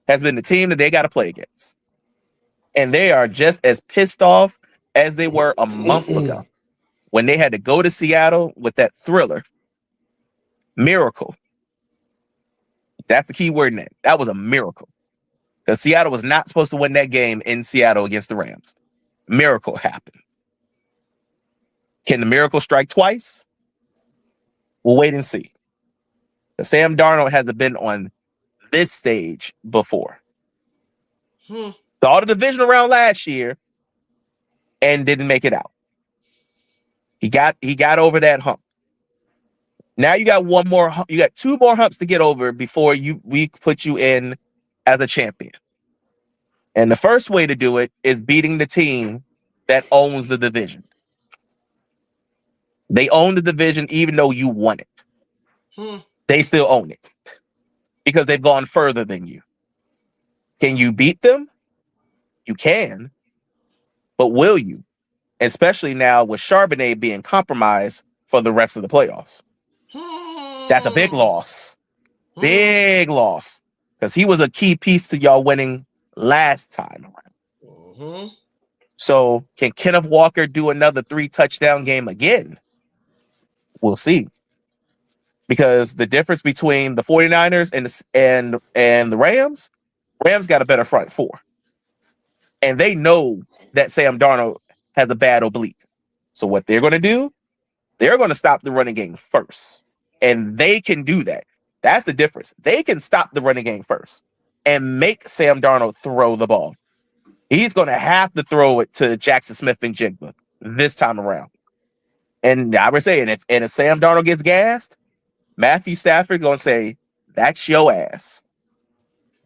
has been the team that they got to play against. And they are just as pissed off as they were a month ago when they had to go to Seattle with that thriller. Miracle. That's the key word in it. That was a miracle. Because Seattle was not supposed to win that game in Seattle against the Rams. Miracle happened. Can the miracle strike twice? We'll wait and see. Sam Darnold hasn't been on this stage before. Saw the divisional round last year and didn't make it out. He got over that hump. Now you got you got two more humps to get over before we put you in as a champion. And the first way to do it is beating the team that owns the division. They own the division even though you won it. They still own it because they've gone further than you. Can you beat them? You can. But will you? Especially now with Charbonnet being compromised for the rest of the playoffs. That's a big loss. Big loss. Because he was a key piece to y'all winning last time around. So can Kenneth Walker do another 3-touchdown game again? We'll see. Because the difference between the 49ers and the Rams got a better front four. And they know that Sam Darnold has a bad oblique. So what they're going to do, they're going to stop the running game first. And they can do that. That's the difference. They can stop the running game first and make Sam Darnold throw the ball. He's going to have to throw it to Jackson Smith and Jigba this time around. And I would say, if Sam Darnold gets gassed, Matthew Stafford going to say, that's your ass.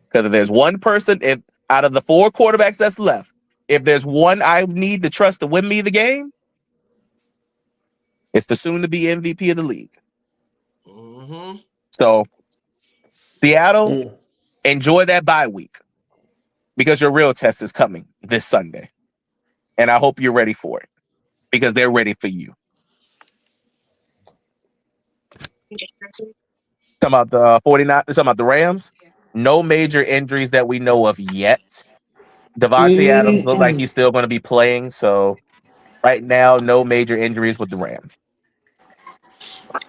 Because if there's one person, if out of the 4 quarterbacks that's left, if there's one I need to trust to win me the game, it's the soon-to-be MVP of the league. So, Seattle, enjoy that bye week because your real test is coming this Sunday. And I hope you're ready for it because they're ready for you. Talking about the 49, talking about the Rams. No major injuries that we know of yet. Devontae Adams looks like he's still going to be playing. So right now, no major injuries with the Rams.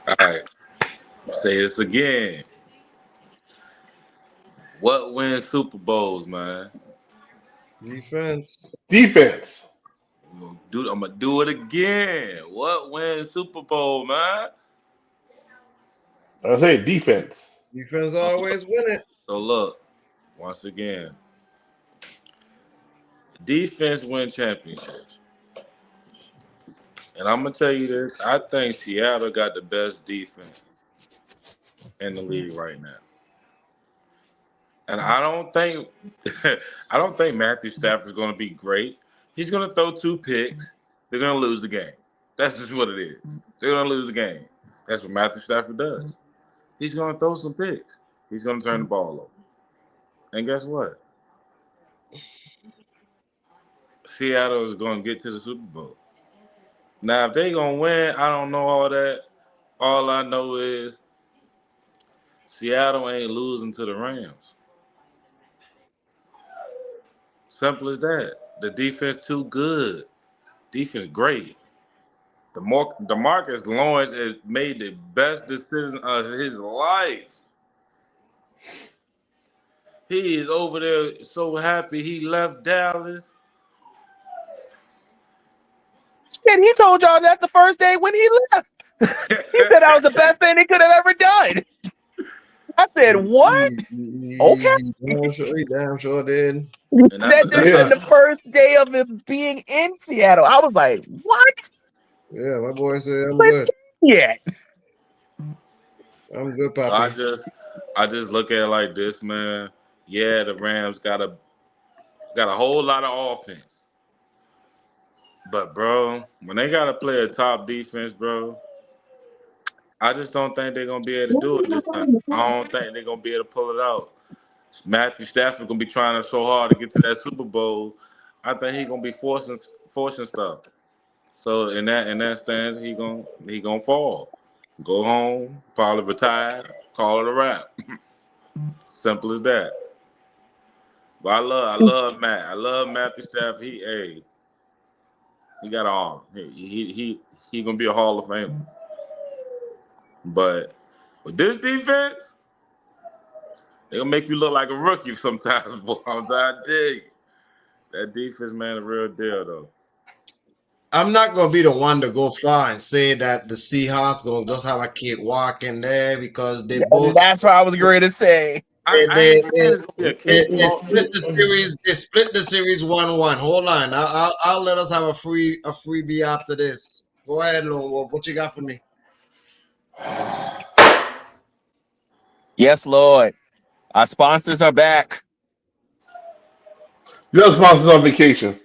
All right. Say this again. What wins Super Bowls, man? Defense. I'm gonna do it again. What wins Super Bowl, man? I say defense. Defense always win it. So look, once again, defense win championships. And I'm gonna tell you this: I think Seattle got the best defense in the league right now. And I don't think I don't think Matthew Stafford's going to be great. He's going to throw 2 picks. They're going to lose the game. That's just what it is. They're going to lose the game. That's what Matthew Stafford does. He's going to throw some picks. He's going to turn the ball over. And guess what? Seattle is going to get to the Super Bowl. Now, if they're going to win, I don't know all that. All I know is Seattle ain't losing to the Rams. Simple as that. The defense too good. Defense great. DeMarcus Lawrence has made the best decision of his life. He is over there so happy he left Dallas. And he told y'all that the first day when he left. He said that was the best thing they could have ever done. I said, what? Okay. He damn sure did. And That just Yeah. been the first day of him being in Seattle. I was like, what? Yeah, my boy said I'm But good. yeah. I'm good, I Poppy. just look at it like this, man. Yeah, the Rams got a whole lot of offense. But bro, when they gotta play a top defense, bro, I just don't think they're gonna be able to do it this time. I don't think they're gonna be able to pull it out. Matthew Stafford gonna be trying so hard to get to that Super Bowl. I think he gonna be forcing stuff. So in that stance, he gonna fall, go home, probably retire, call it a wrap. Simple as that. But I love Matt. I love Matthew Stafford. He got an arm. He gonna be a Hall of Famer. But with this defense, they gonna make you look like a rookie sometimes, boy. I'm trying to tell you. That defense, man, a real deal though. I'm not gonna be the one to go far and say that the Seahawks gonna just have a cakewalk in there because they both That's what I was going to say. I they, ain't they, saying it's gonna be a they cakewalk. split the series. They split the series 1-1. Hold on, I'll let us have a freebie after this. Go ahead, Lone Wolf. What you got for me? Yes, Lord. Our sponsors are back. The other sponsors on vacation.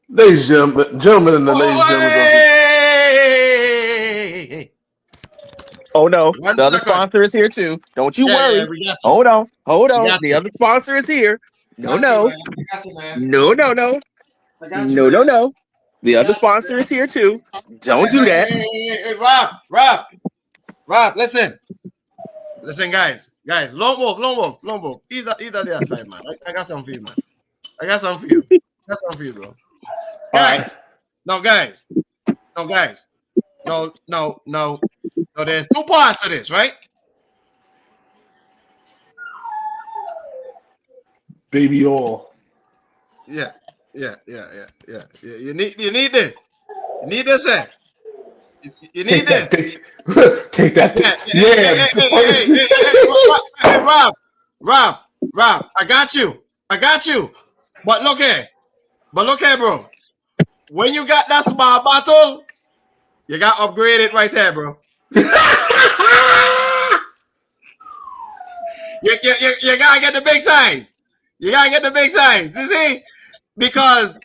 Ladies and gentlemen, and the ladies and gentlemen of the Hey! Oh, no. 1 The other second. sponsor is here, too. Don't you Yeah, worry. we got you. Hold on. We got The you. other sponsor is here. No, Got you, no. man. I got you, man. No, no, no. I got you, No, no, man. no. The other got you. sponsor is here, too. Don't do that. Hey, Rob, listen, guys, Lone Wolf, either the other side, man. I got something for you, man. I got something for you. Bro. All Guys, right. no, guys, no. There's two parts to this, right? Baby oil. Yeah. You need this. You need this, eh? You need Take this. that. Take that. Yeah. Hey, Rob, I got you. But look here, bro. When you got that small bottle, you got upgraded right there, bro. you gotta get the big size. You see, because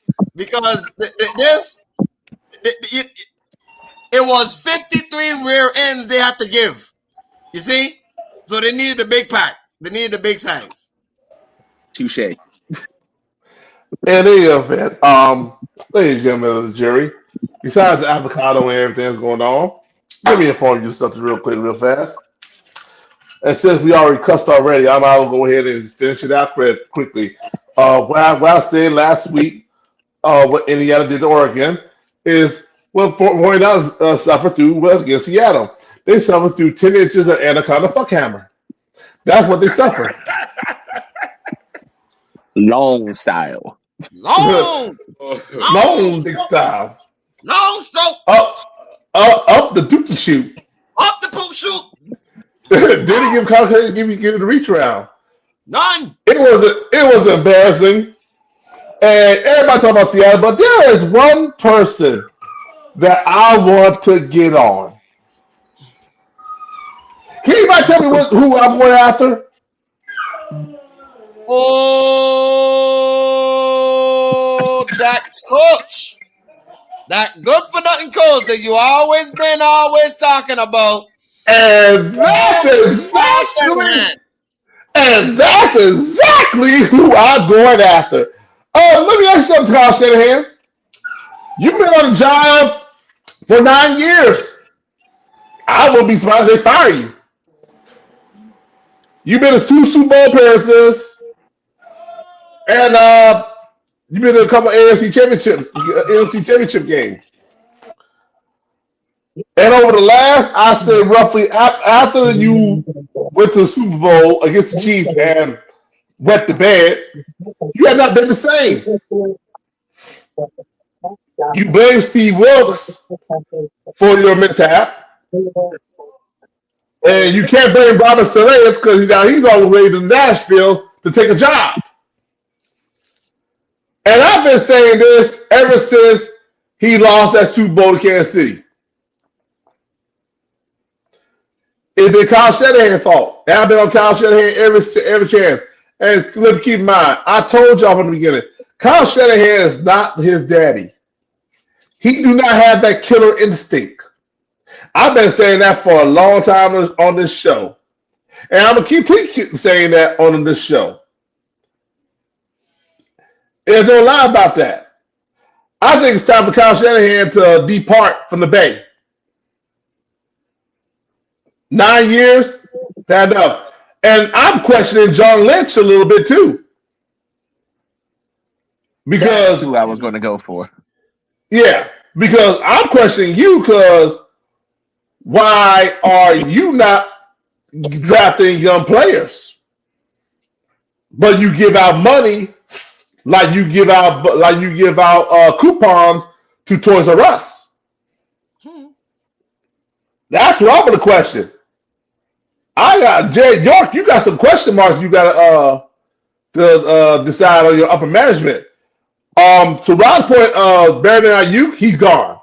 it was 53 rear ends they had to give. You see, so they needed the big pack. They needed the big size. Touche. In any event, ladies and gentlemen of the jury, besides the avocado and everything that's going on, let me inform you something real quick, real fast. And since we already cussed already, I'm going to go ahead and finish it out quickly. What I said last week, what Indiana did to Oregon, is well, 49ers suffered through against Seattle. They suffered through 10 inches of anaconda fuck hammer. That's what they suffered. Long style. Long Dick style. long stroke, Up the dookie shoot. up the poop shoot. Did he give Colin give it a reach around? None. It was embarrassing. And everybody talking about Seattle, but there is one person that I want to get on. Can anybody tell me who I'm going after? Oh, that coach. That good for nothing coach that you always talking about. And that's exactly who I'm going after. Let me ask you something, Kyle Shanahan. You've been on the job for 9 years. I wouldn't be surprised if they fire you. You've been to 2 Super Bowl appearances, and you've been to a couple AFC championship games. And over the last, I say roughly after you went to the Super Bowl against the Chiefs and wet the bed, you have not been the same. You blame Steve Wilkes for your mishap, and you can't blame Robert Saleh because he's on the way to Nashville to take a job. And I've been saying this ever since he lost that Super Bowl to Kansas City. It's been Kyle Shanahan's fault. And I've been on Kyle Shanahan every chance. And keep in mind, I told y'all from the beginning, Kyle Shanahan is not his daddy. He do not have that killer instinct. I've been saying that for a long time on this show. And I'm going to keep saying that on this show. There's no lie about that. I think it's time for Kyle Shanahan to depart from the Bay. 9 years, not enough. And I'm questioning John Lynch a little bit too. Because that's who I was going to go for. Yeah, because I'm questioning you because why are you not drafting young players? But you give out money like you give out coupons to Toys R Us. That's what I'm gonna question. I got Jay York. You got some question marks. You got to decide on your upper management. To Rod's point, Brandon Ayuk, he's gone.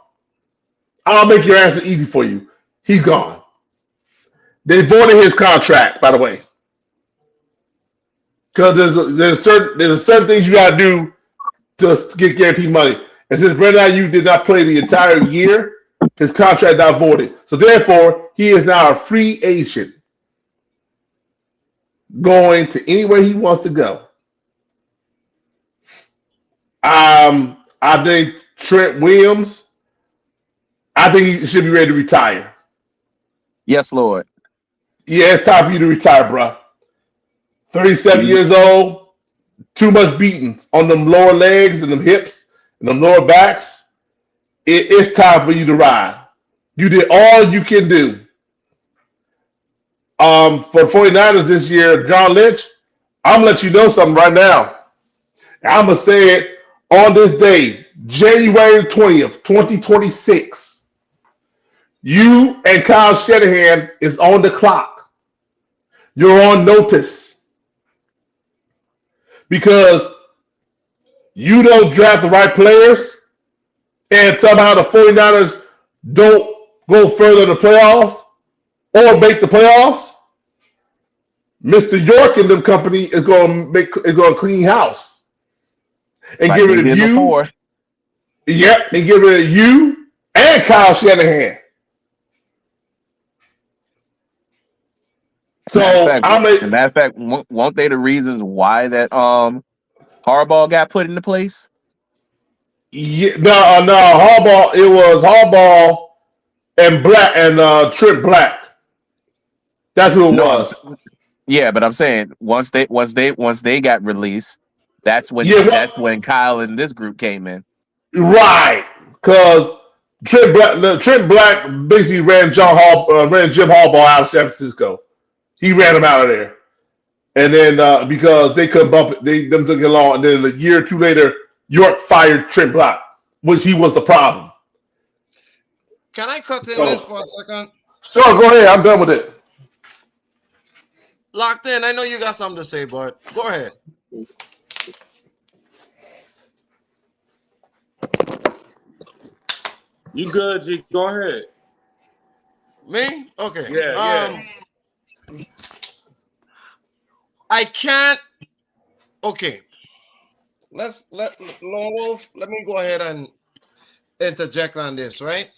I'll make your answer easy for you. He's gone. They voided his contract, by the way, because there's certain things you got to do to get guaranteed money. And since Brandon Ayuk did not play the entire year, his contract got voided. So therefore, he is now a free agent, going to anywhere he wants to go. I think Trent Williams, I think he should be ready to retire. Yes, Lord. Yeah, it's time for you to retire, bro. 37 years old, too much beating on them lower legs and them hips and them lower backs. It's time for you to ride. You did all you can do. For the 49ers this year, John Lynch, I'm going to let you know something right now. I'm going to say it on this day, January 20th, 2026. You and Kyle Shanahan is on the clock. You're on notice. Because you don't draft the right players and somehow the 49ers don't go further in the playoffs or make the playoffs. Mr. York and them company is going to clean house and Like get they rid of did you. before. Yep, and get rid of you and Kyle Shanahan. So matter of fact, won't they the reasons why that Harbaugh got put into place? Yeah, no, Harbaugh. It was Harbaugh and Black and Trent Black. That's who it was. Yeah, but I'm saying once they got released, that's when Kyle and this group came in. Right, because Trent Black basically ran Jim Harbaugh out of San Francisco. He ran him out of there, and then because they couldn't bump it, them took it along, and then a year or two later, York fired Trent Black, which he was the problem. Can I cut in this for a second? Sure, go ahead. I'm done with it. Locked in. I know you got something to say, but go ahead. You good, G? Go ahead. Me? Okay. Yeah. I can't. Okay. Let me go ahead and interject on this, right?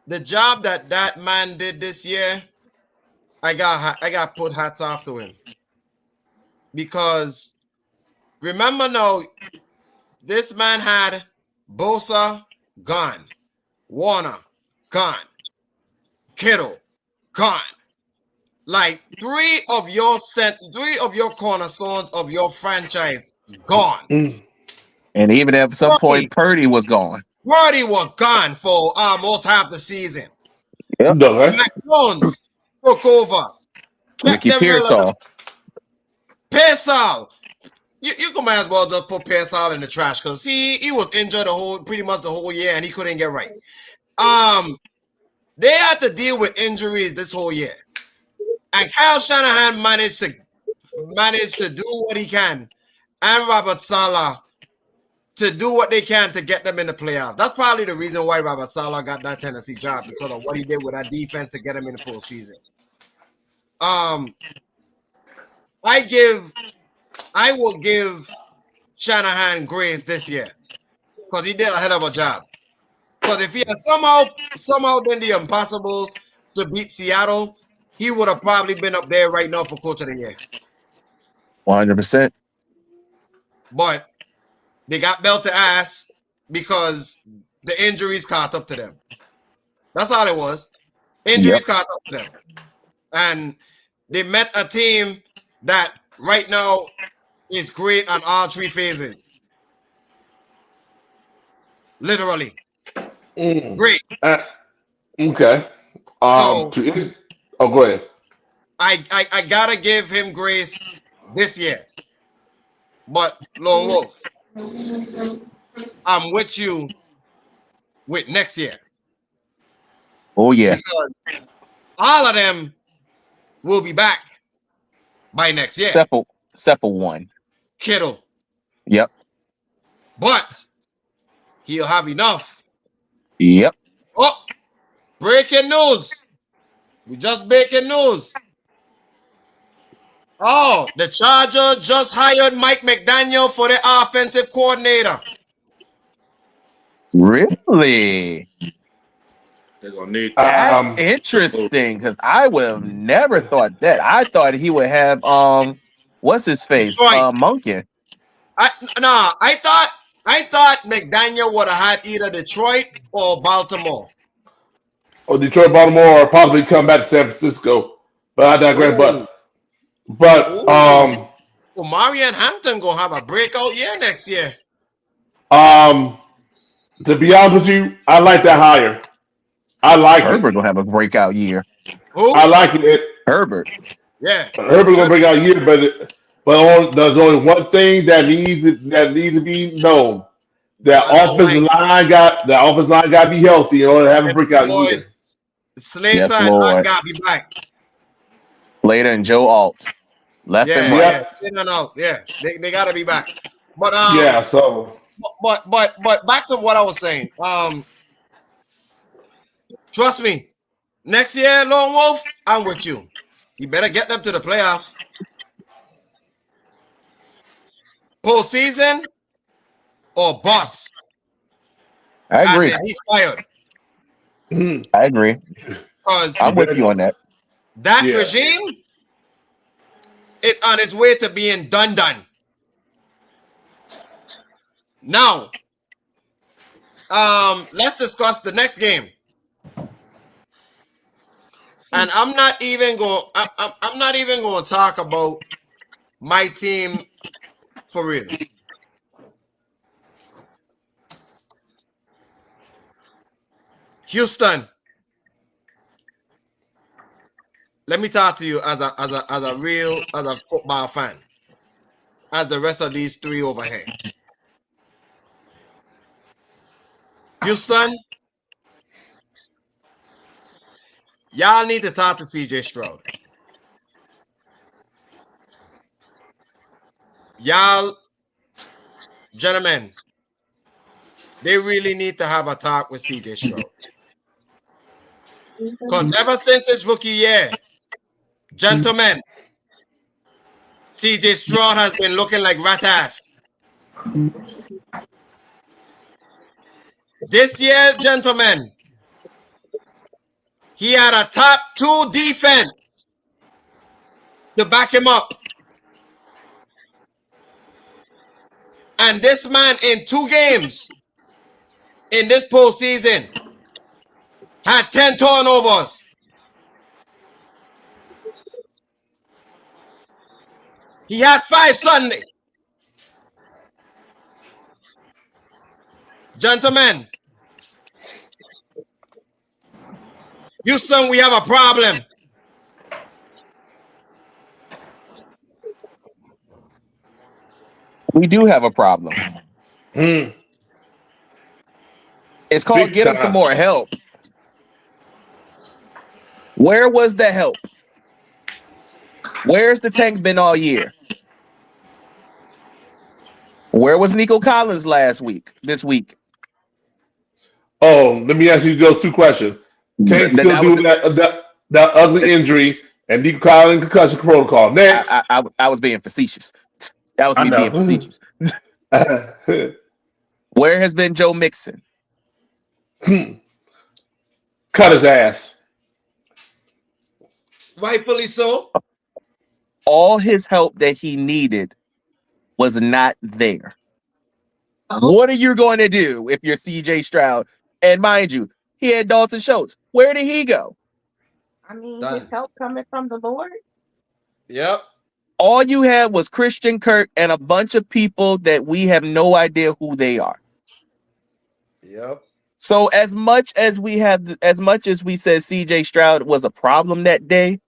The job that man did this year, I got put hats off to him, because remember now, this man had Bosa gone, Warner gone, Kittle gone. Like three of your cornerstones of your franchise gone. And even at some point, Purdy was gone. Purdy was gone for almost half the season. Yep. Mac Jones took over. Ricky Pearsall. Pearsall. you can might as well just put Pearsall in the trash because he was injured pretty much the whole year and he couldn't get right. They had to deal with injuries this whole year, and Kyle Shanahan managed to do what he can, and Robert Saleh to do what they can to get them in the playoffs. That's probably the reason why Robert Saleh got that Tennessee job, because of what he did with that defense to get him in the postseason. I will give Shanahan grace this year because he did a hell of a job. Because if he had somehow done the impossible to beat Seattle, he would have probably been up there right now for coach of the year. 100%. But they got belted ass because the injuries caught up to them. That's all it was. Injuries caught up to them. And they met a team that right now is great on all three phases. Literally. Great. Okay. So Go ahead. I gotta give him grace this year. But Lone Wolf, I'm with you with next year. Oh yeah. Because all of them will be back by next year. Except for one. Kittle. Yep. But he'll have enough. Yep. Oh, breaking news. We just breaking news. Oh, the Chargers just hired Mike McDaniel for the offensive coordinator. Really? They're gonna need That's interesting because I would have never thought that. I thought he would have what's his face? Detroit. Monken. I thought McDaniel would have had either Detroit or Baltimore. Or Detroit, Baltimore, or possibly come back to San Francisco. But I digress. Ooh. But Well, Marion Hampton gonna have a breakout year next year. to be honest with you, I like that hire. I like Herbert it. will have a breakout year. Who? I like it. Herbert. Yeah. Herbert gonna break out a year, there's only one thing that needs to be known. That offensive line got to be healthy in order to have a breakout year. Slater Yes, and Lord. got to be back. Slater and Joe Alt. Left and right. Yeah, Slater and Alt. Yeah, they got to be back. But yeah, so but back to what I was saying. Trust me, next year, Lone Wolf, I'm with you. You better get them to the playoffs. Postseason or bust. I agree. He's fired. I agree. Because I'm with you on that. That regime is on its way to being done. Now, let's discuss the next game. And I'm not even going to talk about my team for real. Houston. Let me talk to you as a football fan. As the rest of these three over here. Houston, y'all need to talk to CJ Stroud. Y'all, gentlemen, they really need to have a talk with CJ Stroud. Because ever since his rookie year, gentlemen, CJ Stroud has been looking like rat ass. This year, gentlemen, he had a top 2 defense to back him up. And this man in 2 games in this postseason had 10 turnovers. He had 5 Sunday. Gentlemen, Houston, we have a problem. We do have a problem. Hmm. It's called Big get him some time. more help. Where was the help? Where's the tank been all year? Where was Nico Collins this week? Oh, let me ask you those two questions. Tank still That was doing that ugly injury, and Nico Collins concussion protocol. Next, I was being facetious. That was I me being know. facetious. Where has been Joe Mixon? Cut his ass. Rightfully so. All his help that he needed was not there. What are you going to do if you're CJ Stroud? And mind you, he had Dalton Schultz. Where did he go? I mean, his Done. help coming from the Lord. Yep. All you had was Christian Kirk and a bunch of people that we have no idea who they are. Yep. So as much as we said CJ Stroud was a problem that day,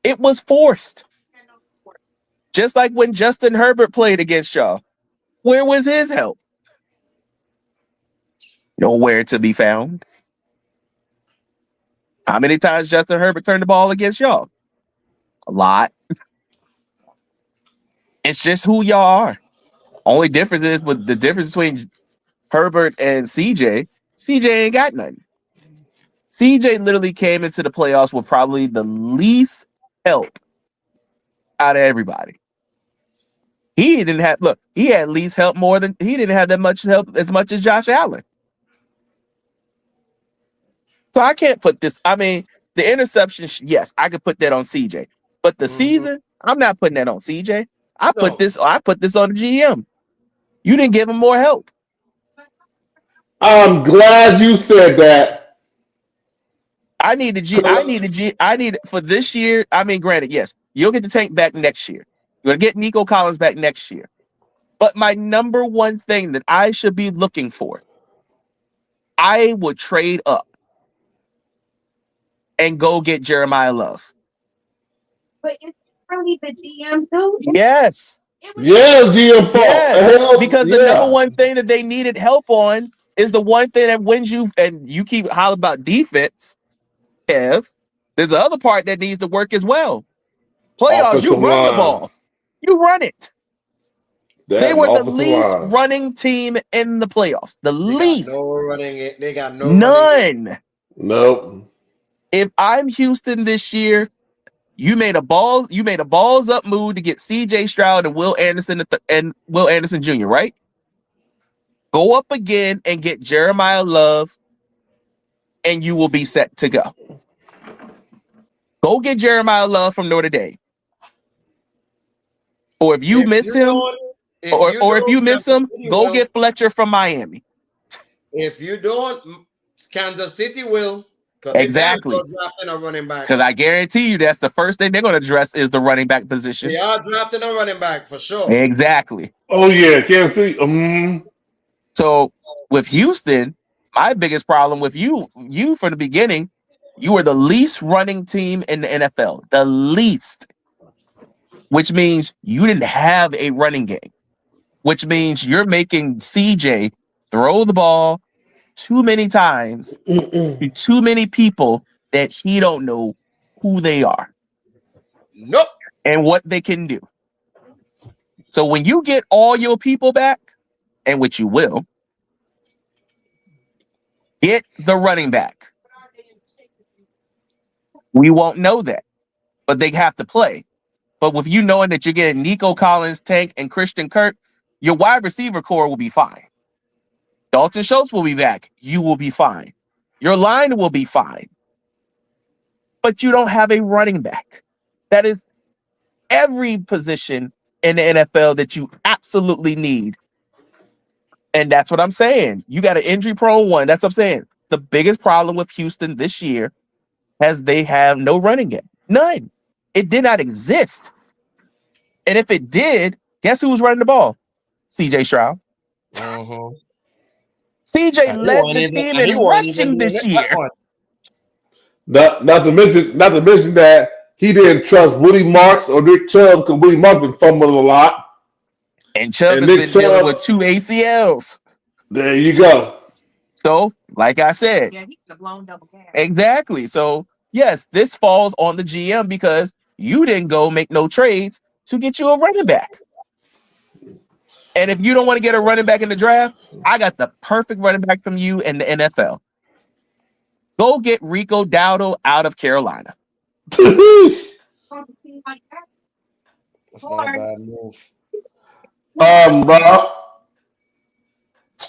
it was forced. Just like when Justin Herbert played against y'all. Where was his help? Nowhere to be found. How many times Justin Herbert turned the ball against y'all? A lot. It's just who y'all are. Only difference is with the difference between Herbert and CJ. CJ ain't got nothing. CJ literally came into the playoffs with probably the least help out of everybody. He didn't have he had least help he didn't have that much help as much as Josh Allen. So I can't put this. I mean, the interception, yes, I could put that on CJ. But the season, I'm not putting that on CJ. I put No. this on the GM. You didn't give him more help. I'm glad you said that. I need for this year. I mean, granted, yes, you'll get the tank back next year. You're gonna get Nico Collins back next year. But my number one thing that I should be looking for, I would trade up and go get Jeremiah Love. But it's really the GM too. Yes. Yeah, GM fault. Yes. Hell, Because the number yeah. one thing that they needed help on is the one thing that wins you, and you keep hollering about defense, Kev. There's the other part that needs to work as well. Playoffs, you Offensive run the line. ball. You run it. They That were the offensive least line. running team in the playoffs. The They got least. no running. They got no running. None. Nope. If I'm Houston this year, you made a balls up move to get CJ Stroud and Will Anderson Jr., right? Go up again and get Jeremiah Love, and you will be set to go. Go get Jeremiah Love from Notre Dame. Or if you miss him, go get Fletcher from Miami. If you don't, Kansas City will. Exactly. Drafting a running back. Because I guarantee you that's the first thing they're going to address is the running back position. They are drafting a running back for sure. Exactly. Oh, yeah. Can't see. So with Houston, my biggest problem with you from the beginning, you were the least running team in the NFL. The least. Which means you didn't have a running game. Which means you're making CJ throw the ball too many times to too many people that he don't know who they are. Nope. And what they can do. So when you get all your people back, and which you will, get the running back. We won't know that, but they have to play. But with you knowing that you're getting Nico Collins, Tank, and Christian Kirk, your wide receiver core will be fine. Dalton Schultz will be back. You will be fine. Your line will be fine. But you don't have a running back. That is every position in the NFL that you absolutely need. And that's what I'm saying. You got an injury-prone one. That's what I'm saying. The biggest problem with Houston this year is they have no running game. None. It did not exist. And if it did, guess who was running the ball? CJ Stroud. CJ led the team in rushing this year. Not to mention that he didn't trust Woody Marks or Nick Chubb because Woody Marks been fumbling a lot. And Chubb And has Nick been dealing Chubb, with 2 ACLs. there you go. So, like I said, exactly. So, yes, this falls on the GM because you didn't go make no trades to get you a running back. And if you don't want to get a running back in the draft, I got the perfect running back from you in the NFL. Go get Rico Dowdle out of Carolina. That's not a bad move.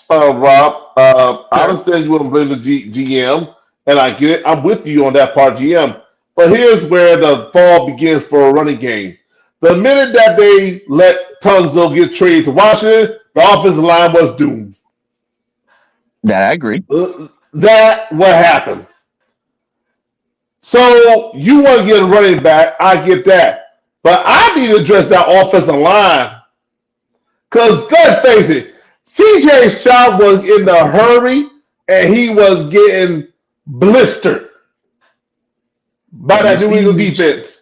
Rob, I Sure. understand you want to blame the GM, and I get it. I'm with you on that part, GM. But here's where the fall begins for a running game. The minute that they let Tunzel get traded to Washington, the offensive line was doomed. That I agree. That what happened. So you want to get a running back, I get that. But I need to address that offensive line. Because let's face it, CJ Stroud was in a hurry and he was getting blistered by Under that New England siege. defense.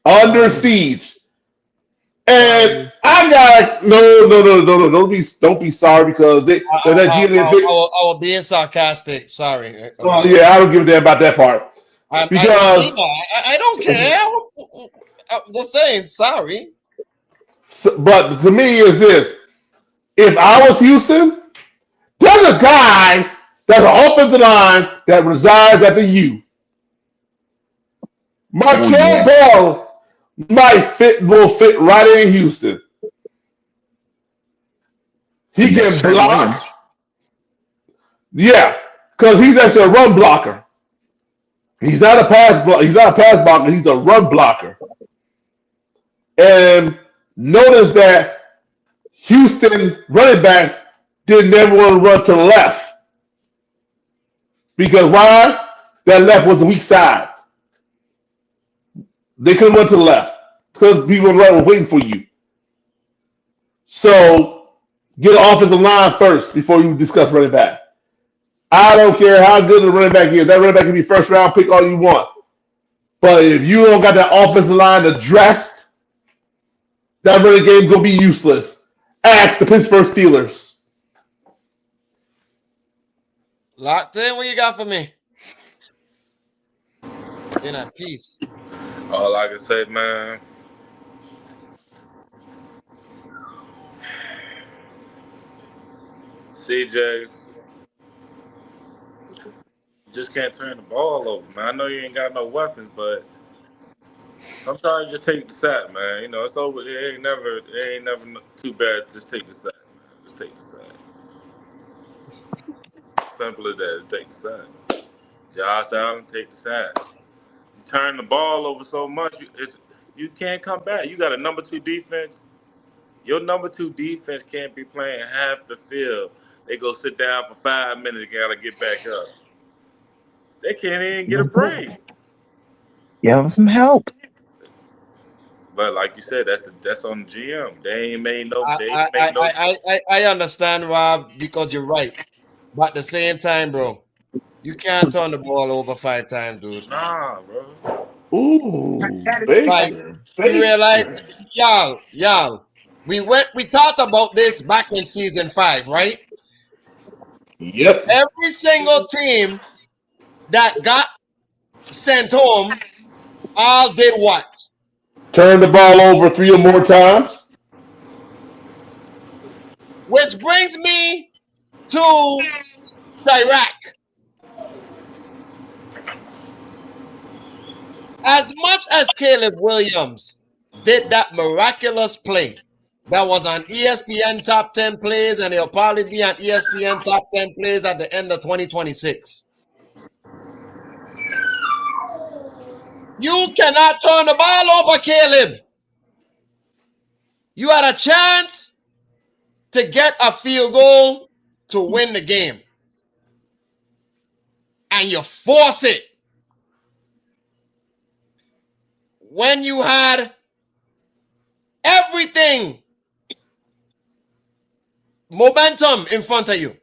Under Sorry. siege. And Sorry. I got no. Don't be sorry because that GM I was being sarcastic. Sorry. well, yeah, I don't give a damn about that part. I don't Because either. I don't care. I'm just saying, sorry. but to me is this. If I was Houston, there's a guy that's an offensive line that resides at the U. Oh, Markel yeah. Ball will fit right in Houston. He Next, can Trent block. Williams. Yeah, because he's actually a run blocker. He's not a pass blocker. He's not a pass blocker. He's a run blocker. And notice that Houston running backs didn't never want to run to the left. Because why? That left was the weak side. They couldn't run to the left. Because people were waiting for you. So get an offensive line first before you discuss running back. I don't care how good the running back is. That running back can be first round pick all you want. But if you don't got that offensive line addressed, that running game gonna be useless. Ask the Pittsburgh Steelers. Locked in. What you got for me? In a piece. All I can say, man, CJ, just can't turn the ball over, man. I know you ain't got no weapons, but sometimes just take the sack, man. You know, it's over. It ain't never too bad. Just take the sack, man. Just take the sack. Simple as that. Just take the sack. Josh Allen, take the sack. You turn the ball over so much, you can't come back. You got a number two defense. Your number two defense can't be playing half the field. They go sit down for 5 minutes, gotta get back up. They can't even get a break. Give him some help. But like you said, that's on the GM. They ain't made no. I They I ain't I make no. I, I understand, Rob, because you're right. But at the same time, bro, you can't turn the ball over 5 times, dude. Nah, bro. Ooh, Like Baker. you realize, Baker. y'all. We talked about this back in season 5, right? Yep. Every single team that got sent home all did what? Turn the ball over 3 or more times. Which brings me to Iraq. As much as Caleb Williams did that miraculous play that was on ESPN top 10 plays, and it'll probably be on ESPN top 10 plays at the end of 2026. You cannot turn the ball over, Caleb. You had a chance to get a field goal to win the game, and you force it when you had everything momentum in front of you.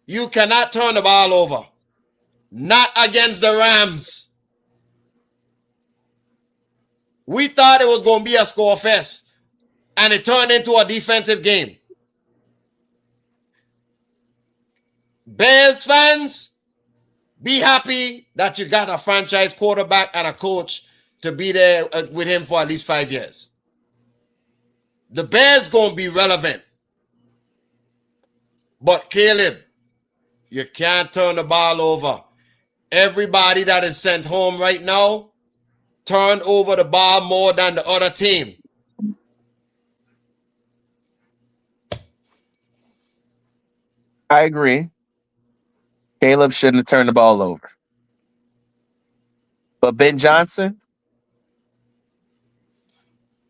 You cannot turn the ball over. Not against the Rams. We thought it was going to be a score fest. and it turned into a defensive game. Bears fans, be happy that you got a franchise quarterback and a coach to be there with him for at least 5 years. The Bears gonna be relevant. But Caleb, you can't turn the ball over. Everybody that is sent home right now turned over the ball more than the other team. I agree. Caleb shouldn't have turned the ball over. But Ben Johnson,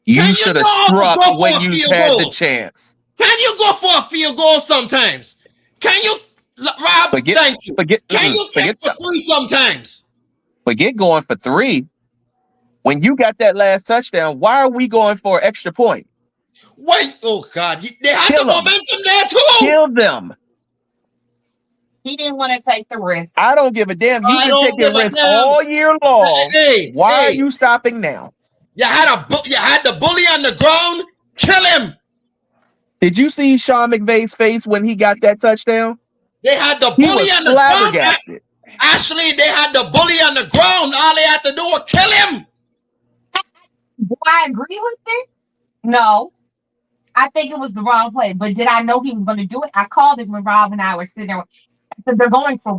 Can you you should have not struck go for when a you field had the goal? chance. Can you go for a field goal sometimes? Can you, Rob? Forget, Thank you. forget, Can you kick forget, for 3 sometimes? forget going for 3. When you got that last touchdown, why are we going for an extra point? Wait, oh God, they had Kill the 'em. momentum there too. Kill them. He didn't want to take the risk. I don't give a damn. You've I been don't taking give a risks damn. all year long. Hey, Why are hey, you stopping now? you had the bully on the ground. Kill him. Did you see Sean McVay's face when he got that touchdown? They had the He bully was on the ground. flabbergasted. Ashley, they had the bully on the ground. All they had to do was kill him. Do I agree with it? No. I think it was the wrong play. But did I know he was going to do it? I called it when Rob and I were sitting there. I said they're going for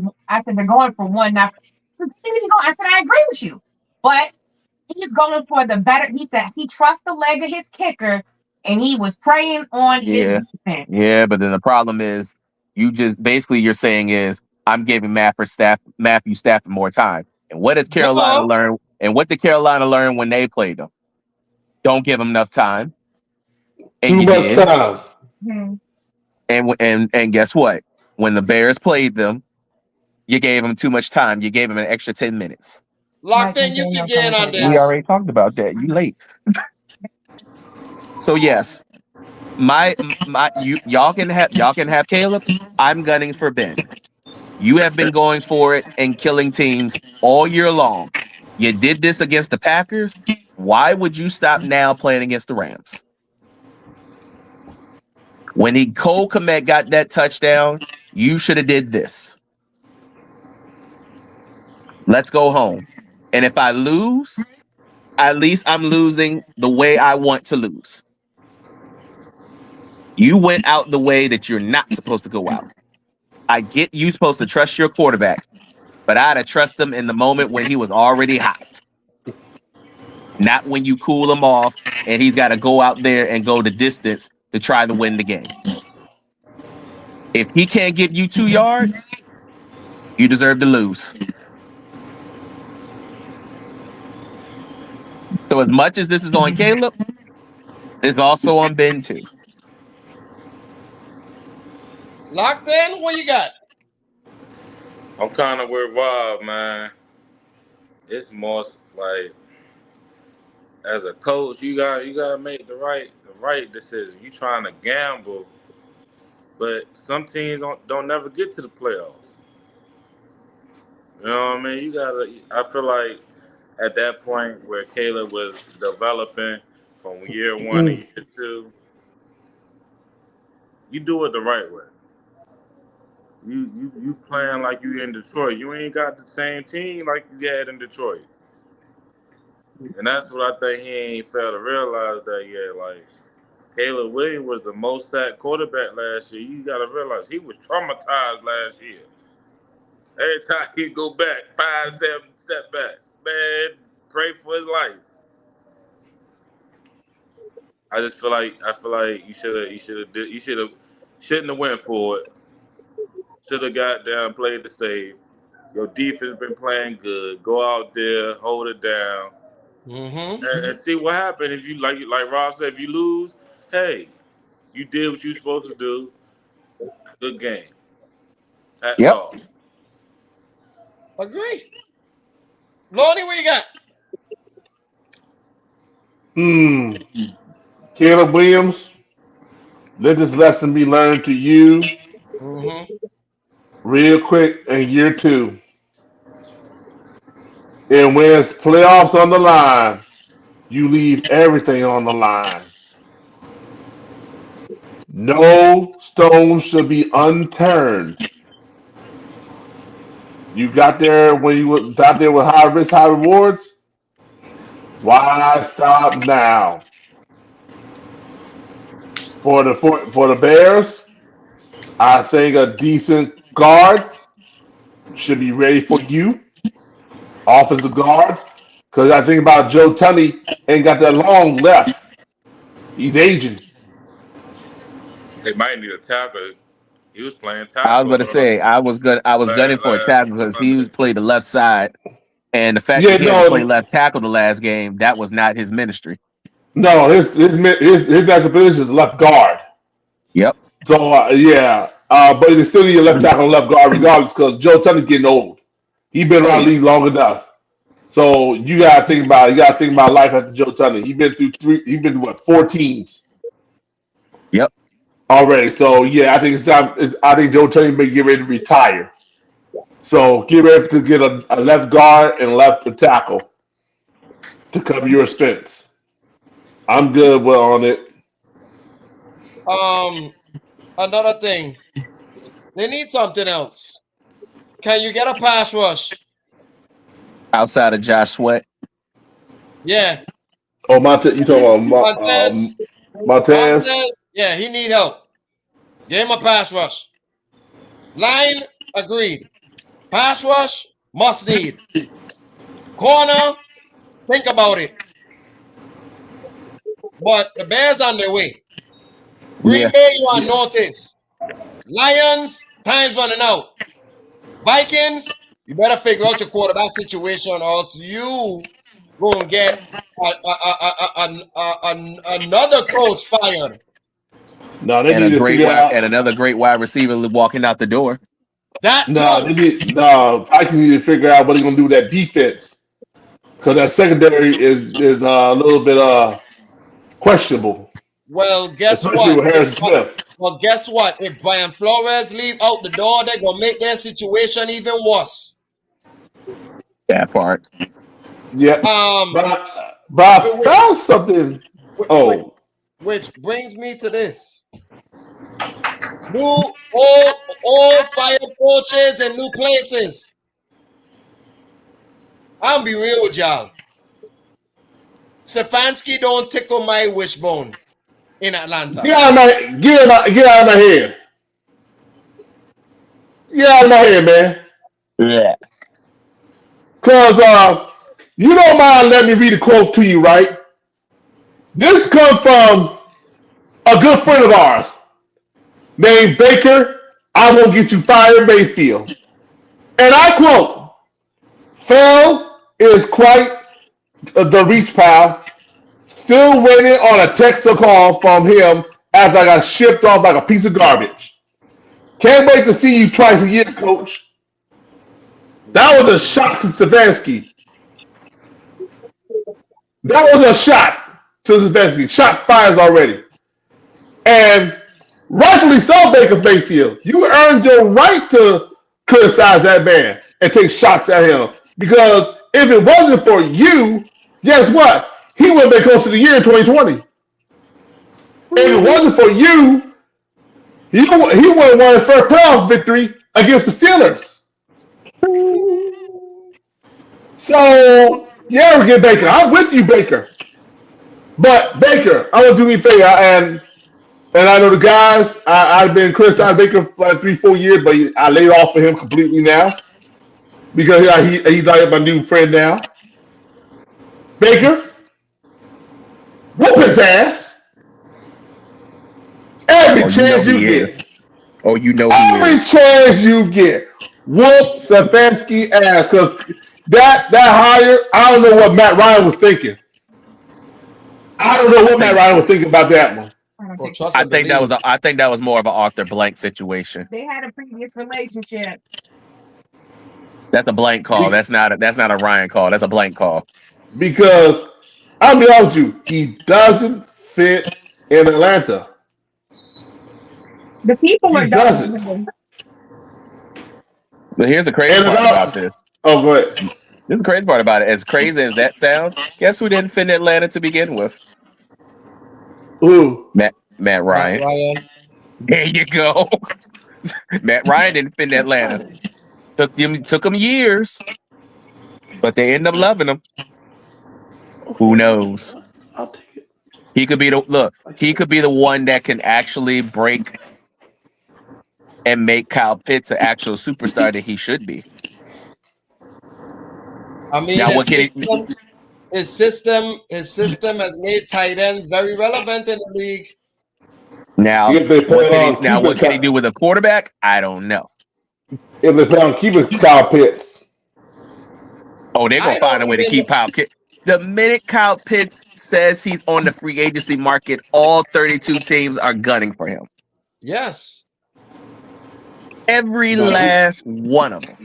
one. Now, so I said I agree with you, but he's going for the better. He said he trusts the leg of his kicker, and he was preying on his defense. Yeah, but then the problem is you just basically you're saying is I'm giving Matthew Stafford more time. And what did Carolina learn? And what did Carolina learn when they played them? Don't give them enough time. And Too much time. And guess what? When the Bears played them, you gave them too much time. You gave them an extra 10 minutes. Locked in, you can get in on this. We already talked about that. You late. So yes, y'all can have Caleb. I'm gunning for Ben. You have been going for it and killing teams all year long. You did this against the Packers. Why would you stop now playing against the Rams? When Cole Kmet got that touchdown, you should have did this. Let's go home. And if I lose, at least I'm losing the way I want to lose. You went out the way that you're not supposed to go out. I get you supposed to trust your quarterback, but I'd have trust him in the moment when he was already hot. Not when you cool him off and he's got to go out there and go the distance to try to win the game. If he can't give you 2 yards, you deserve to lose. So as much as this is on Caleb, it's also on Ben too. Locked in, what you got? I'm kind of with Rob, man. It's more like as a coach, you gotta make the right decision. You trying to gamble, but some teams don't never get to the playoffs. You know what I mean? I feel like at that point where Caleb was developing from year 1 to year 2, you do it the right way. You playing like you in Detroit. You ain't got the same team like you had in Detroit. And that's what I think he ain't failed to realize that yet. Like Caleb Williams was the most sacked quarterback last year. You got to realize he was traumatized last year. Every time he go back 5, 7 step back, man, pray for his life. I feel like shouldn't have went for it. Should have got down, played the save. Your defense been playing good. Go out there, hold it down, and see what happened. If you like Rob said, if you lose, hey, you did what you supposed to do. Good game. Hats Yep. off. Agree. Lordy, what you got? Caleb Williams, let this lesson be learned to you real quick in year 2. And when it's playoffs on the line, you leave everything on the line. No stone should be unturned. You got there when you was out there with high risk, high rewards. Why stop now? For the Bears, I think a decent guard should be ready for you, offensive guard. Because I think about Joe Tunney ain't got that long left. He's aging. They might need a tackle. He was playing I was tackle going to say I was gunning for a tackle because he Sunday. played the left side, and the fact that Yeah, he had to play left tackle the last game, that was not his ministry. no, his natural position is left guard. Yep. So yeah, but they still need a left tackle and left guard regardless because Joe Tunney's getting old. He's been Oh around the yeah. league long enough. So you gotta think about it. You gotta think about life after Joe Tunney. He's been through three. He's been to what 4 teams Yep. already. So yeah, I think it's time. I think Joe Tunney may get ready to retire. So get ready to get a left guard and left tackle to cover your expense. I'm good on it. Another thing, they need something else. Can you get a pass rush? Outside of Josh Sweat. Yeah. Oh, you talking about Montez? Montez? Yeah, he need help. Give him a pass rush. Line, agreed. Pass rush, must need. Corner, think about it. But the Bears on their way. Green Bay, you on notice. Lions, time's running out. Vikings, you better figure out your quarterback situation, or else you gonna get another coach fired. No, they need to figure out. And another great wide receiver walking out the door. That No, too. they need. No, Vikings need to figure out what they're gonna do with that defense because that secondary is a little bit questionable, Well, guess especially what? with Harrison Smith. Well, guess what? If Brian Flores leave out the door, they're gonna make their situation even worse. That part. Yeah. But I found something. Which brings me to this. New old fire coaches and new places. I'll be real with y'all. Stefanski don't tickle my wishbone in Atlanta. Get out of my head. Get out of my head. Get out of my head, man. Yeah. Cause you don't mind letting me read a quote to you, right? This comes from a good friend of ours named Baker. I won't get you fired, Mayfield. And I quote, Phil is quite the reach, pal. Still waiting on a text or call from him after I got shipped off like a piece of garbage. Can't wait to see you twice a year, coach. That was a shot to Stefanski. That was a shot to Stefanski. Shot fires already. And rightfully so, Baker Mayfield. You earned your right to criticize that man and take shots at him. Because if it wasn't for you, guess what? He would have been close to the year in 2020. If it wasn't for you, he would have won his first playoff victory against the Steelers. So, yeah, we get Baker. I'm with you, Baker. But, Baker, I want to do me a favor. And I know the guys, I've been criticizing Baker for like 3-4 years, but I laid off of him completely now. Because he's like my new friend now. Baker, whoop his ass. Every chance you get. Oh, you know every chance you get. Whoop Stefanski ass. Because that hire, I don't know what Matt Ryan was thinking. I don't know what Matt Ryan was thinking about that one. I think that was more of an Arthur Blank situation. They had a previous relationship. That's a blank call. That's not a Ryan call. That's a blank call. Because I'll be honest with you, he doesn't fit in Atlanta. The people are doesn't. But here's the crazy part about this. Oh, go ahead. Here's the crazy part about it. As crazy as that sounds, guess who didn't fit in Atlanta to begin with? Who? Matt Ryan. There you go. Matt Ryan didn't fit in Atlanta. Took him years, but they end up loving him. Who knows? I'll take it. He could be the look. He could be the one that can actually break and make Kyle Pitts an actual superstar that he should be. I mean, Now, what can he? his system has made tight ends very relevant in the league. Now, If they plan on what can he keeping do with a quarterback? I don't know. if they plan on keeping Kyle Pitts, Oh, they're I gonna find don't a way to even- keep Kyle Pitts. The minute Kyle Pitts says he's on the free agency market, all 32 teams are gunning for him. Yes. Every last one of them.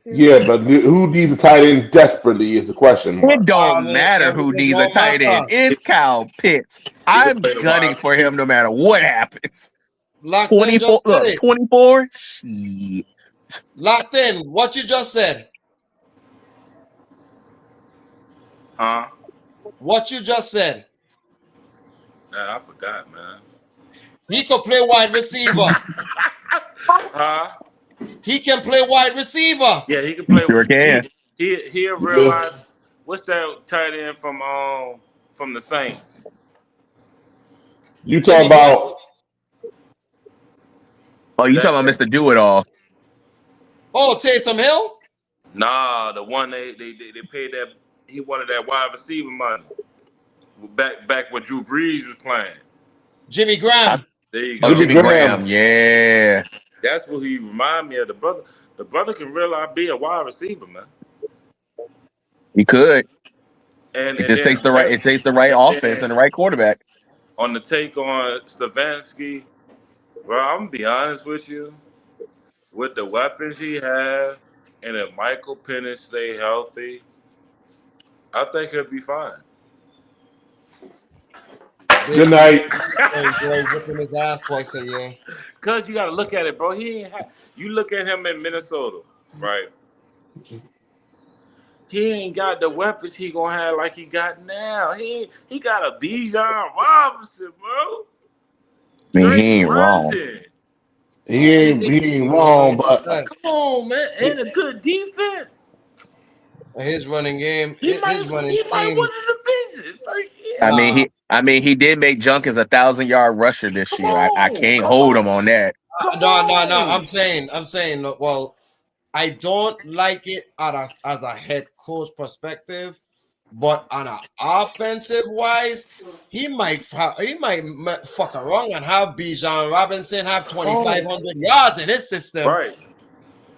yeah, but who needs a tight end desperately is the question mark. It don't mean, matter who it needs a don't tight matter. end. It's Kyle Pitts. I'm play the gunning wide for him no matter what happens. Locked in 24. just said Look, it. 24. Shit. Locked in. What you just said. Huh? What you just said. Nah, I forgot, man. He could play wide receiver. Huh? He can play wide receiver. Yeah, he can play. Sure can. He'll realize what's that tight end from the Saints? You talking about? Oh, you talking about Mr. Do It All? Oh, Taysom Hill? Nah, the one they paid that he wanted that wide receiver money. Back when Drew Brees was playing. Jimmy Graham. There you go. Oh, Jimmy Graham. Yeah. That's what he remind me of. The brother can really be a wide receiver, man. He could. And It just takes the right. It takes the right offense and the right quarterback. On the take on Stefanski, bro, I'm gonna be honest with you. With the weapons he has, and if Michael Penix stay healthy, I think he'll be fine. Good night. Whipping his ass twice a year. Cause you gotta look at it, bro. You look at him in Minnesota, right? He ain't got the weapons he gonna have like he got now. He got a Bijan Robinson, bro. I mean, he ain't wrong. He ain't wrong, but come on, man, and a good defense. His running game. He might win the division first year. I mean, he did make Junk as 1,000-yard rusher this year. I can't hold him on that. No. I'm saying. Well, I don't like it as a head coach perspective, but on an offensive wise, he might fuck around and have Bijan Robinson have 2,500 yards in his system. Right.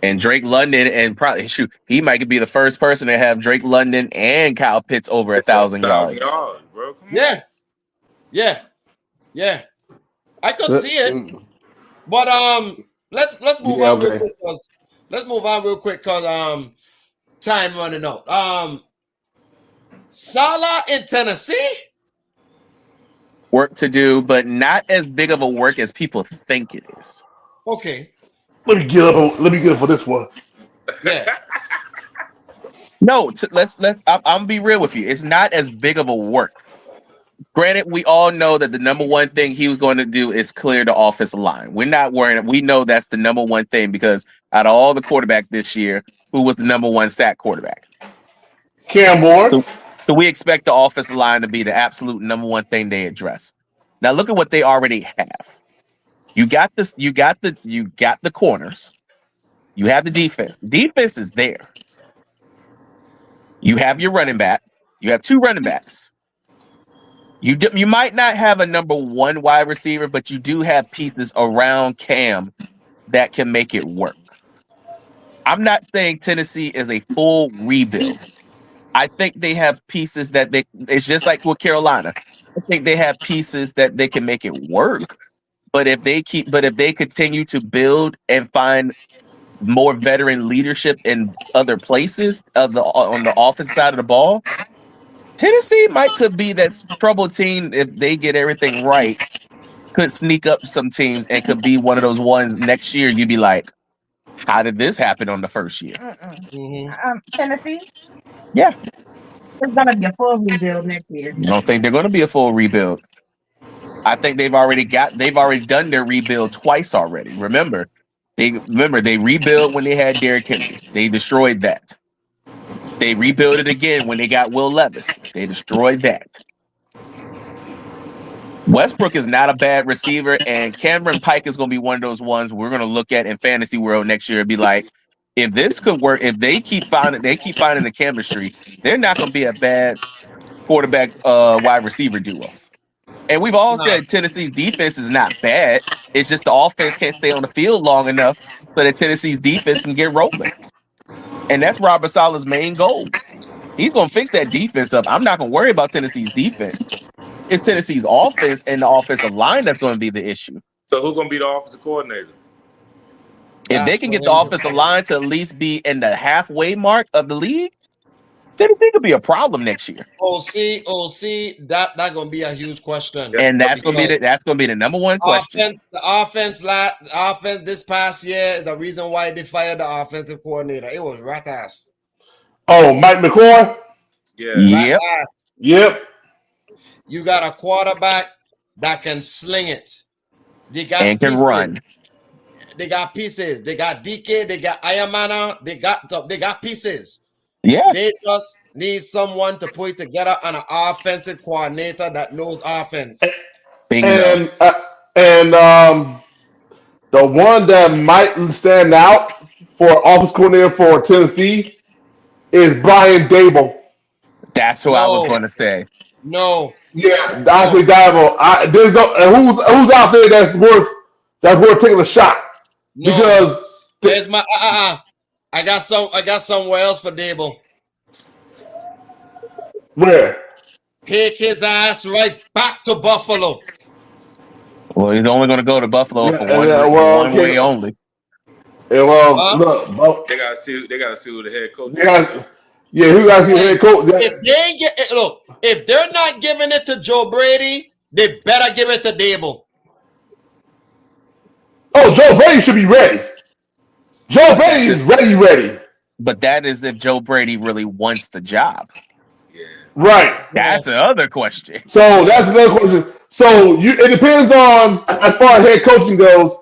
And Drake London, and probably he might be the first person to have Drake London and Kyle Pitts over 1,000 yards. Bro. Yeah. I could see it. But let's move on real quick. Let's move on real quick because time running out. Salah in Tennessee. Work to do, but not as big of a work as people think it is. Okay. let me get up for this one. Yeah. No, I'm gonna be real with you. It's not as big of a work. Granted, we all know that the number one thing he was going to do is clear the offensive line. We're not worrying. We know that's the number one thing because out of all the quarterbacks this year, who was the number one sack quarterback? Cam Ward. So we expect the offensive line to be the absolute number one thing they address. Now look at what they already have. You got this. You got the corners. You have the defense. Defense is there. You have your running back. You have two running backs. You might not have a number one wide receiver, but you do have pieces around Cam that can make it work. I'm not saying Tennessee is a full rebuild. I think they have pieces that it's just like with Carolina. I think they have pieces that they can make it work. But if they continue to build and find more veteran leadership in other places on the offense side of the ball, Tennessee could be that trouble team if they get everything right. Could sneak up some teams and could be one of those ones next year. You'd be like, how did this happen on the first year? Tennessee? Yeah. It's going to be a full rebuild next year. You don't think they're going to be a full rebuild? I think they've already done their rebuild twice already. Remember, they rebuilt when they had Derrick Henry. They destroyed that. They rebuilt it again when they got Will Levis. They destroyed that. Westbrook is not a bad receiver, and Cameron Pike is going to be one of those ones we're going to look at in fantasy world next year and be like, if this could work, if they keep finding the chemistry, they're not going to be a bad quarterback wide receiver duo. And we've all Nah. said Tennessee's defense is not bad. It's just the offense can't stay on the field long enough so that Tennessee's defense can get rolling. And that's Robert Saleh's main goal. He's going to fix that defense up. I'm not going to worry about Tennessee's defense. It's Tennessee's offense and the offensive line that's going to be the issue. So who's gonna be the offensive coordinator? If they can get the offensive line to at least be in the halfway mark of the league, Tennessee could be a problem next year. OC, that's gonna be a huge question. And that's gonna be the number one question. The offense this past year, the reason why they fired the offensive coordinator, it was rat ass. Oh, Mike McCoy? Yeah. Yep. You got a quarterback that can sling it. They got and can run. They got pieces. They got DK. They got Ayamana. They got pieces. Yeah. They just need someone to put together an offensive coordinator that knows offense. Bingo. And the one that might stand out for offense coordinator for Tennessee is Brian Dable. That's who I was going to say. No. Yeah, I say Dable. There's no who's out there that's worth taking a shot. No. Because there's my I got somewhere else for Dable. Where? Take his ass right back to Buffalo. Well, he's only going to go to Buffalo for one way only. Yeah, well, look, they gotta see who the head coach. Who got to see the head coach? If they if they're not giving it to Joe Brady, they better give it to Dable. Oh, Joe Brady should be ready. Joe Brady is ready. But that is if Joe Brady really wants the job. Yeah. Right. That's the other question. So that's another question. So it depends on, as far as head coaching goes,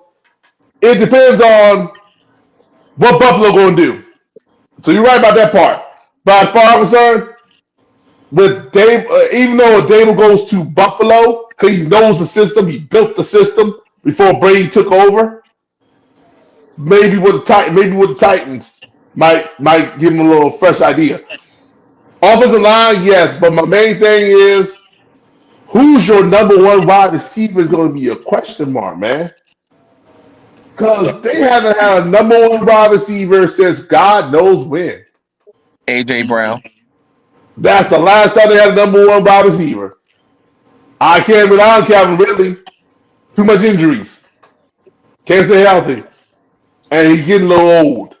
it depends on what Buffalo going to do. So you're right about that part. But as far as I'm concerned, with Dave, even though Dable goes to Buffalo, because he knows the system, he built the system before Brady took over. Maybe with the Titans might give him a little fresh idea. Offensive line, yes, but my main thing is who's your number one wide receiver is going to be a question mark, man. Because they haven't had a number one wide receiver since God knows when. AJ Brown. That's the last time they had a number one wide receiver. I can't rely on Calvin Ridley. Too much injuries. Can't stay healthy. And he's getting a little old.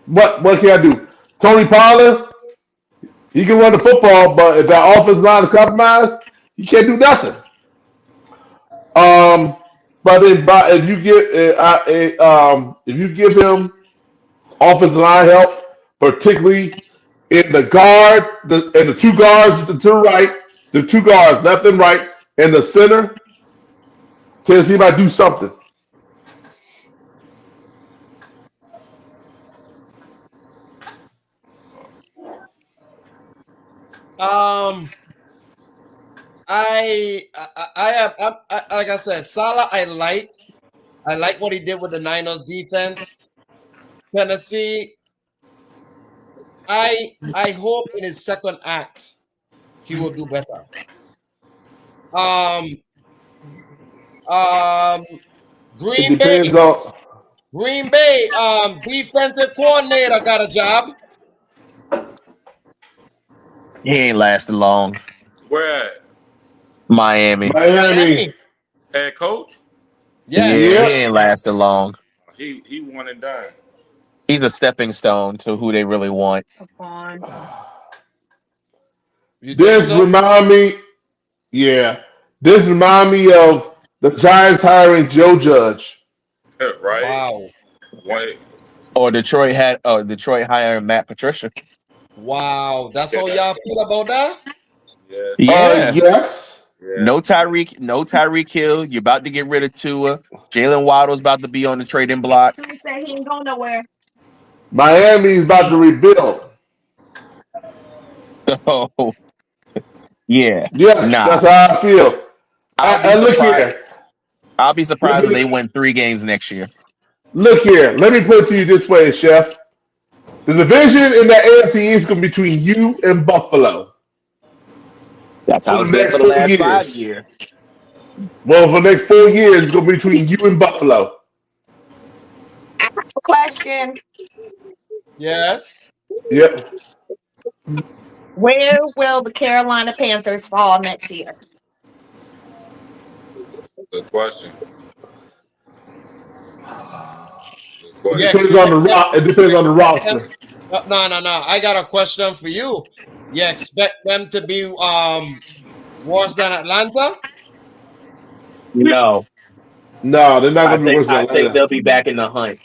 What can I do? Tony Pollard, he can run the football, but if that offensive line is compromised, he can't do nothing. But if you give him offensive line help, particularly in the guard, and the two guards to the right, the two guards left and right, and the center, Tennessee might do something. Like I said, Salah, I like what he did with the Niners defense. Tennessee, I hope in his second act he will do better. Green Bay, defensive coordinator got a job. He ain't lasting long. Where at? Miami. Head coach? Yeah. He ain't lasting long. He one and done. He's a stepping stone to who they really want. This remind me of the Giants hiring Joe Judge. Right. Wow. Wait. Or Detroit hiring Matt Patricia. Wow. That's how y'all feel about that? Yeah. Yeah. Yeah. No Tyreek Hill. You're about to get rid of Tua. Jalen Waddle's about to be on the trading block. He said he ain't going nowhere. Miami's about to rebuild. Oh, yeah. Yes, Nah. that's how I feel. I'll be And look surprised. here. I'll be Let surprised if they me win 3 games next year. look here. Let me put it to you this way, Chef. The division in the AFC East is going to be between you and Buffalo That's for how the it's been next for the four last five years. years. Well, for the next 4 years, it's going to be between you and Buffalo. Question: Yes. Yep. where will the Carolina Panthers fall next year? Good question. Good It You question. depends on expect the them? rock. It You depends on the expect them? roster. No. I got a question for you. You expect them to be worse than Atlanta? No, No, they're not I going to be think worse than I think Atlanta. they'll be back in the hunt.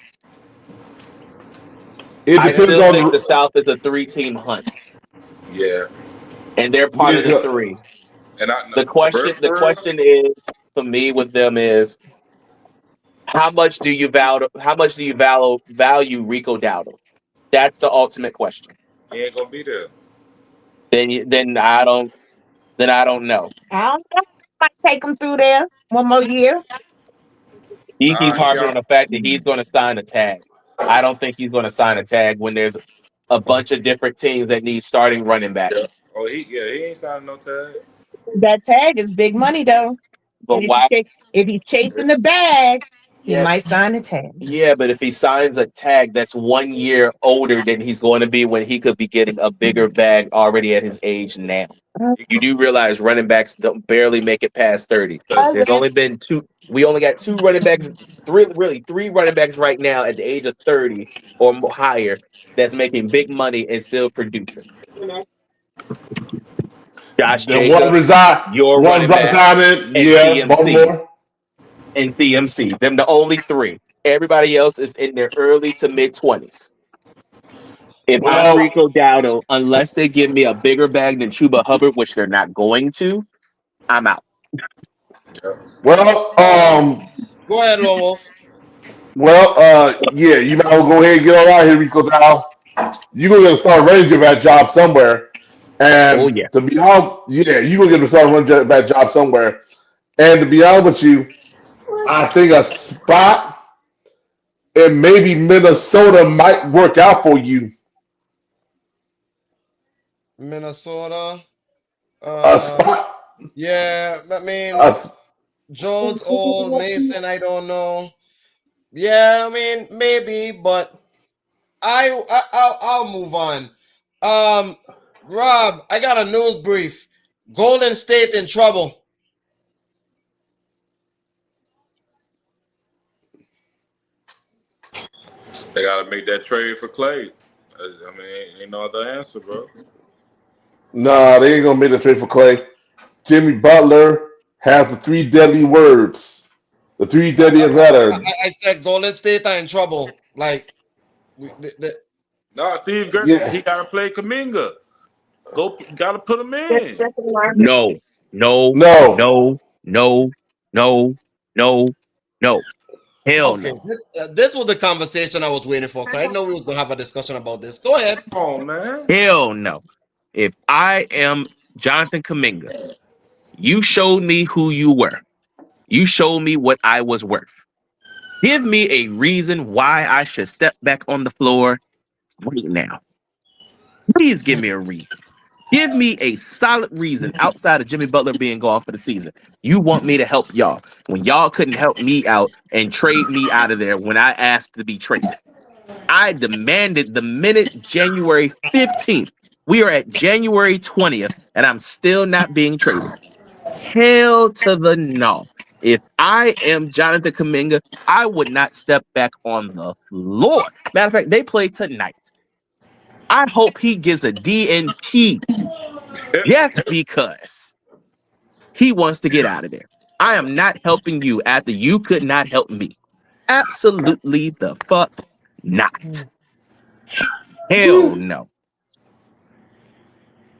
It I depends still on think the the. South is a 3-team hunt, Yeah. and they're part of the Yeah, three. And I The for question the real, question is for me with them is how much do you value Rico Dowdle? That's the ultimate question. he ain't gonna be there. Then I don't know. I don't know. Might take them through there one more year. He keep Nah, he harping on got. the fact that he's going to sign a tag. I don't think he's going to sign a tag when there's a bunch of different teams that need starting running back. Yeah. Oh, he ain't signing no tag. That tag is big money though. But And why? if he's chasing the bag, he Yeah, might sign the tag. yeah. But if he signs a tag that's 1 year older than he's going to be when he could be getting a bigger bag already at his age now. He You go, do realize running backs don't barely make it past 30. cause There's only been two. We only got two running backs, three running backs right now at the age of 30 or higher that's making big money and still producing. Josh the one Jacobs, reside, your one running back, residing. and Yeah, CMC. Baltimore. And CMC. Them the only three. Everybody else is in their early to mid 20s. If I'm Well, Rico Dowdle, unless they give me a bigger bag than Chuba Hubbard, which they're not going to, I'm out. yeah. well, Go ahead, Lone Wolf. yeah. You might as well go ahead and get all out here, Rico. Now you're gonna start running your back job somewhere, Oh and yeah. to be honest, yeah, you're gonna get to start running your back job somewhere. And to be honest with you, I think a spot in maybe Minnesota might work out for you. Minnesota. A Uh, spot, yeah. I mean, a, Jones, old Mason. I don't know. Yeah, I mean maybe, but I'll move on. Um, Rob, I got a news brief. Golden State in trouble. They gotta make that trade for Clay. I mean, ain't no other answer, bro. nah, they ain't gonna make the trade for Clay. Jimmy Butler has the three deadly words, the three deadly letters. I said Golden State are in trouble. Like the No, Steve Kerr, Yeah, he gotta play Kaminga. Gotta put him in. No, no, no, no, no, no, no, no. Hell okay. no. This was the conversation I was waiting for. Cause I know we was gonna have a discussion about this. Go ahead. Come on, man. Hell no. If I am Jonathan Kaminga, you showed me who you were. You showed me what I was worth. Give me a reason why I should step back on the floor right now. Please give me a reason. Give me a solid reason outside of Jimmy Butler being gone for the season. You want me to help y'all when y'all couldn't help me out and trade me out of there when I asked to be traded. I demanded the minute January 15th. We are at January 20th, and I'm still not being traded. Hell to the no. If I am Jonathan Kaminga, I would not step back on the floor. Matter of fact, they play tonight. I hope he gets a DNP just because he wants to get out of there. I am not helping you after you could not help me. Absolutely the fuck not. Hell no.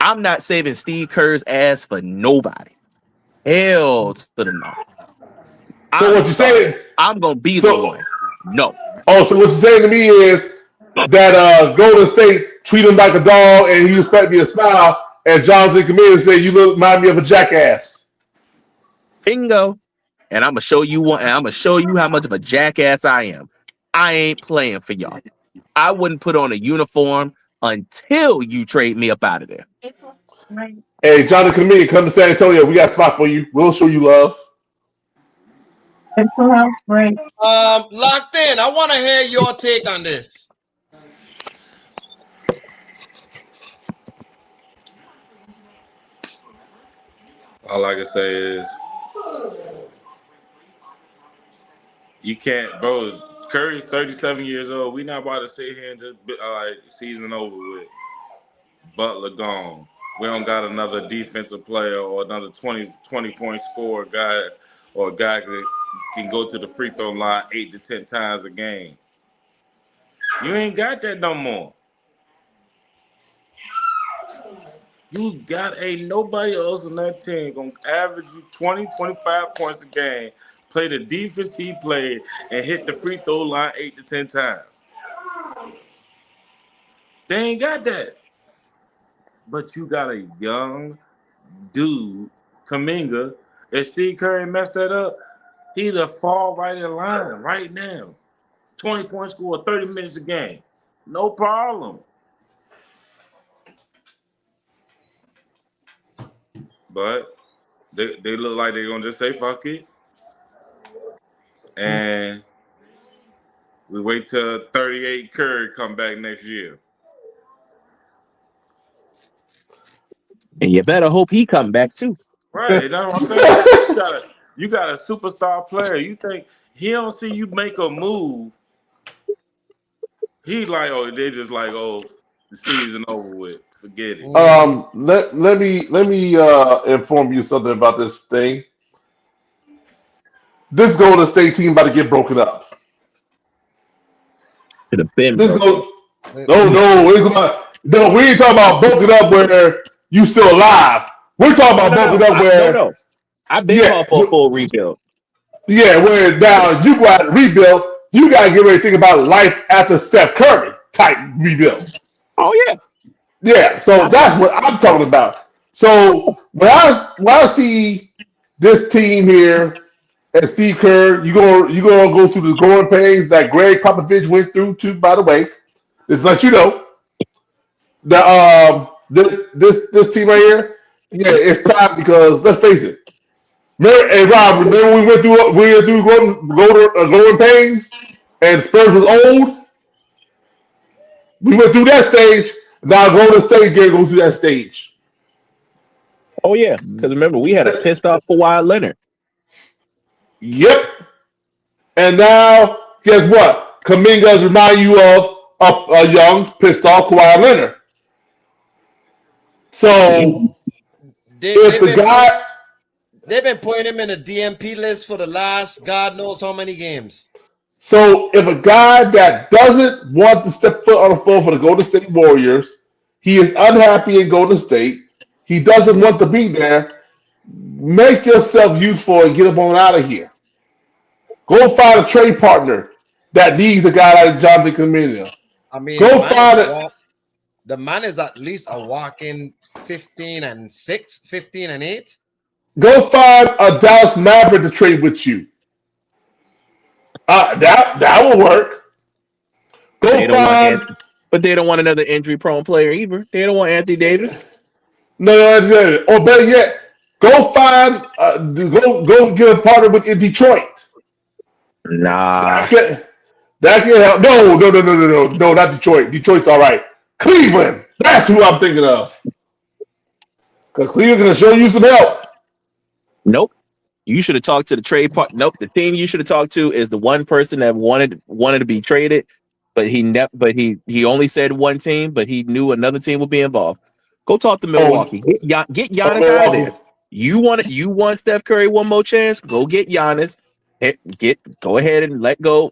I'm not saving Steve Kerr's ass for nobody. hell to the no. So I'm what you sorry. saying? I'm gonna be the So one. No. so what you're saying to me is that Golden State treat him like a dog, and he expect me to smile. And Jonathan come in and say, "You look remind me of a jackass." Bingo. And I'm gonna show you one. And I'm gonna show you how much of a jackass I am. I ain't playing for y'all. I wouldn't put on a uniform until you trade me up out of there. Hey, Jonathan, come in, come to San Antonio. We got a spot for you. We'll show you love. Locked in. I want to hear your take on this. All I can say is you can't, bro. Curry's 37 years old. We not about to sit here and just be, like season over with. Butler gone. We don't got another defensive player or another 20 point scorer guy or a guy that can go to the free throw line 8 to 10 times a game. You ain't got that no more. You got nobody else on that team gonna average you 20, 25 points a game, play the defense he played, and hit the free throw line 8 to 10 times. They ain't got that. But you got a young dude, Kaminga. If Steve Curry messed that up, he'd have fall right in line right now. 20 point score, 30 minutes a game. No problem. But they look like they're going to just say fuck it. And we wait till 38 Curry come back next year. And you better hope he come back too. Right, that's what I'm saying. You got a superstar player. You think he don't see you make a move. He like, oh, they just like, oh, the season over with. Forget it. Let me inform you something about this thing. This Golden State team about to get broken up. Could have been This broken. go no, we ain't talking about broken up where you still alive. We're talking about broken up where No. I've been yeah, called for a full rebuild. yeah, where now you got to rebuild. You got to get ready to think about life after Steph Curry type rebuild. Oh yeah. Yeah, so that's what I'm talking about. So when I see this team here and Steve Kerr, you gonna go through the growing pains that Greg Popovich went through too. By the way, just let you know this team right here, yeah, it's time because let's face it. Hey Rob, remember we went through growing pains and Spurs was old. We went through that stage. Now Golden State getting go through that stage. Oh yeah. Because remember, we had a pissed off Kawhi Leonard. Yep. And now, guess what? Kaminga's remind you of a young, pissed off Kawhi Leonard. So, if the guy. They've been putting him in a DMP list for the last God knows how many games. So, if a guy that doesn't want to step foot on the floor for the Golden State Warriors, he is unhappy in Golden State, he doesn't want to be there, make yourself useful and get him on out of here. Go find a trade partner that needs a guy like Jonathan Kaminga. I mean, Go find it. The man is at least a walking 15-6, 15-8. Go find a Dallas Maverick to trade with you. That will work. Go find. But they don't want another injury prone player either. They don't want Anthony Davis. No. Or better yet, go find. Go get a partner in Detroit. Nah. That can help. No, not Detroit. Detroit's all right. Cleveland. That's who I'm thinking of. Because Cleveland's gonna show you some help. Nope. You should have talked to the trade part. Nope. The team you should have talked to is the one person that wanted to be traded, but he only said one team, but he knew another team would be involved. Go talk to Milwaukee. Get Giannis out of there. You want Steph Curry one more chance? Go get Giannis. Go ahead and let go.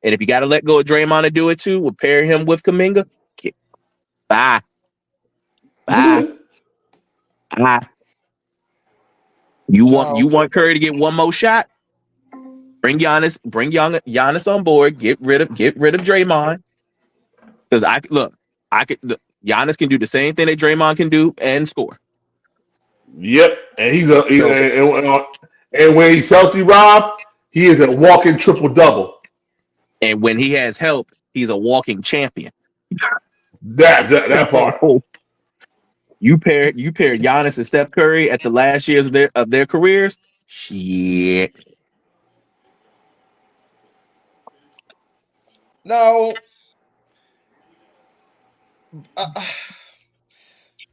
And if you got to let go of Draymond to do it too, we'll pair him with Kuminga. Bye. You want No. Curry to get one more shot? Bring Giannis on board. Get rid of Draymond. Because I could look, Giannis can do the same thing that Draymond can do and score. Yep, and So and when he's healthy, Rob, he is a walking triple double. and when he has help, he's a walking champion. That part. You pair Giannis and Steph Curry at the last years of their careers. Shit. Now,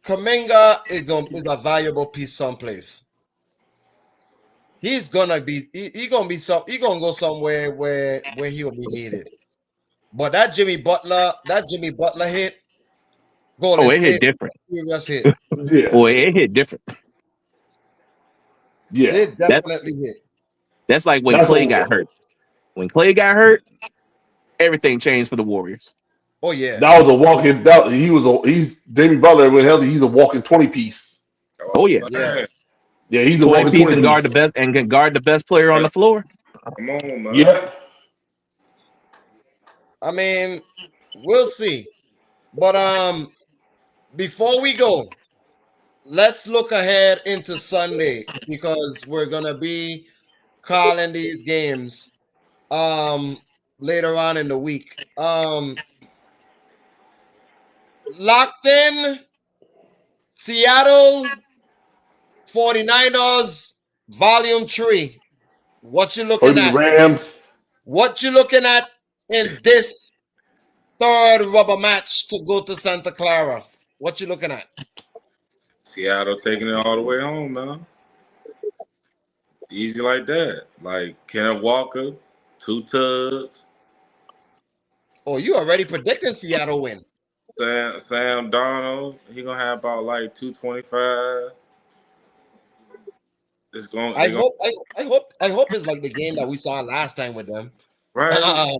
Kaminga is a valuable piece someplace. He's gonna be he gonna go somewhere where he'll be needed. But that Jimmy Butler hit, Golden Oh, it hit State, different. serious hit. Yeah, Boy, it hit different. yeah. It definitely hit. That's like when That's Clay a got hurt. When Clay got hurt, everything changed for the Warriors. Oh yeah. that was a walking. He's Jimmy Butler when healthy. He's a walking 20 piece. Oh yeah, Yeah. Yeah, he's a 20 walking piece 20 and piece. can guard the best player on the floor. Come on, man. Yep. I mean, we'll see. But before we go, let's look ahead into Sunday because we're gonna be calling these games later on in the week. Locked in Seattle 49ers volume 3. What you Or looking the at? Rams. What you looking at in this third rubber match to go to Santa Clara? What you looking at? Seattle taking it all the way home, man. Easy like that. Like Kenneth Walker, 2 tugs. Oh, you already predicting Seattle win. Sam Donald, he gonna have about like 225. It's going. I They gonna hope I hope it's like the game that we saw last time with them. right.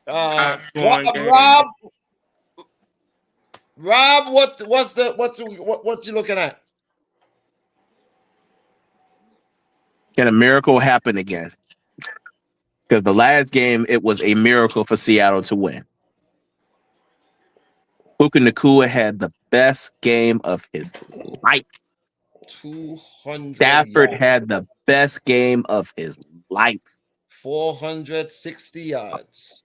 Uh, Scoring game. Rob, what you looking at? Can a miracle happen again? Because the last game, it was a miracle for Seattle to win. Puka Nacua had the best game of his life. 200 Stafford yards, had the best game of his life. 460 yards.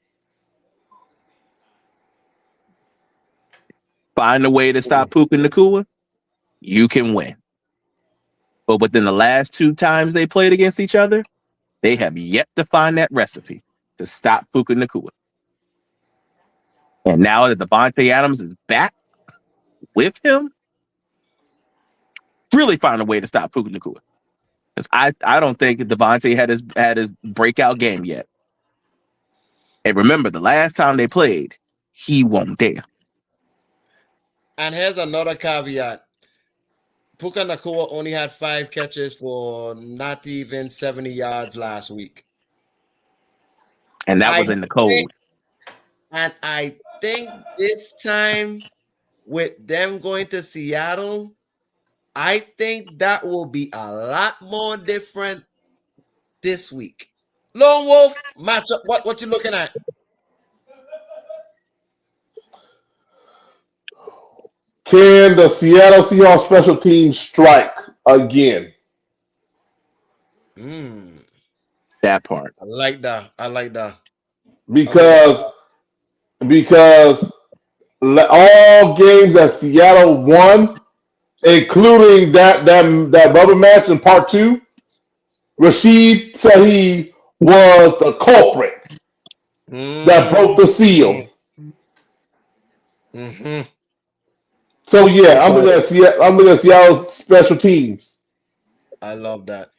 Find a way to stop Puka Nacua, you can win. But within the last 2 times they played against each other, they have yet to find that recipe to stop Puka Nacua. And now that Devontae Adams is back with him, really find a way to stop Puka Nacua. Because I don't think Devontae had his breakout game yet. And remember, the last time they played, he wasn't there. And here's another caveat. Puka Nacua only had 5 catches for not even 70 yards last week. And that was in the cold. And I think this time with them going to Seattle, I think that will be a lot more different this week. Lone Wolf matchup. What you looking at? Can the Seattle Seahawks special teams strike again? That part. I like that. Because all games that Seattle won, including that rubber match in part 2, Rashid Saheed was the culprit that broke the seal. Mm-hmm. So yeah, I'm looking at Seattle special teams. I love that.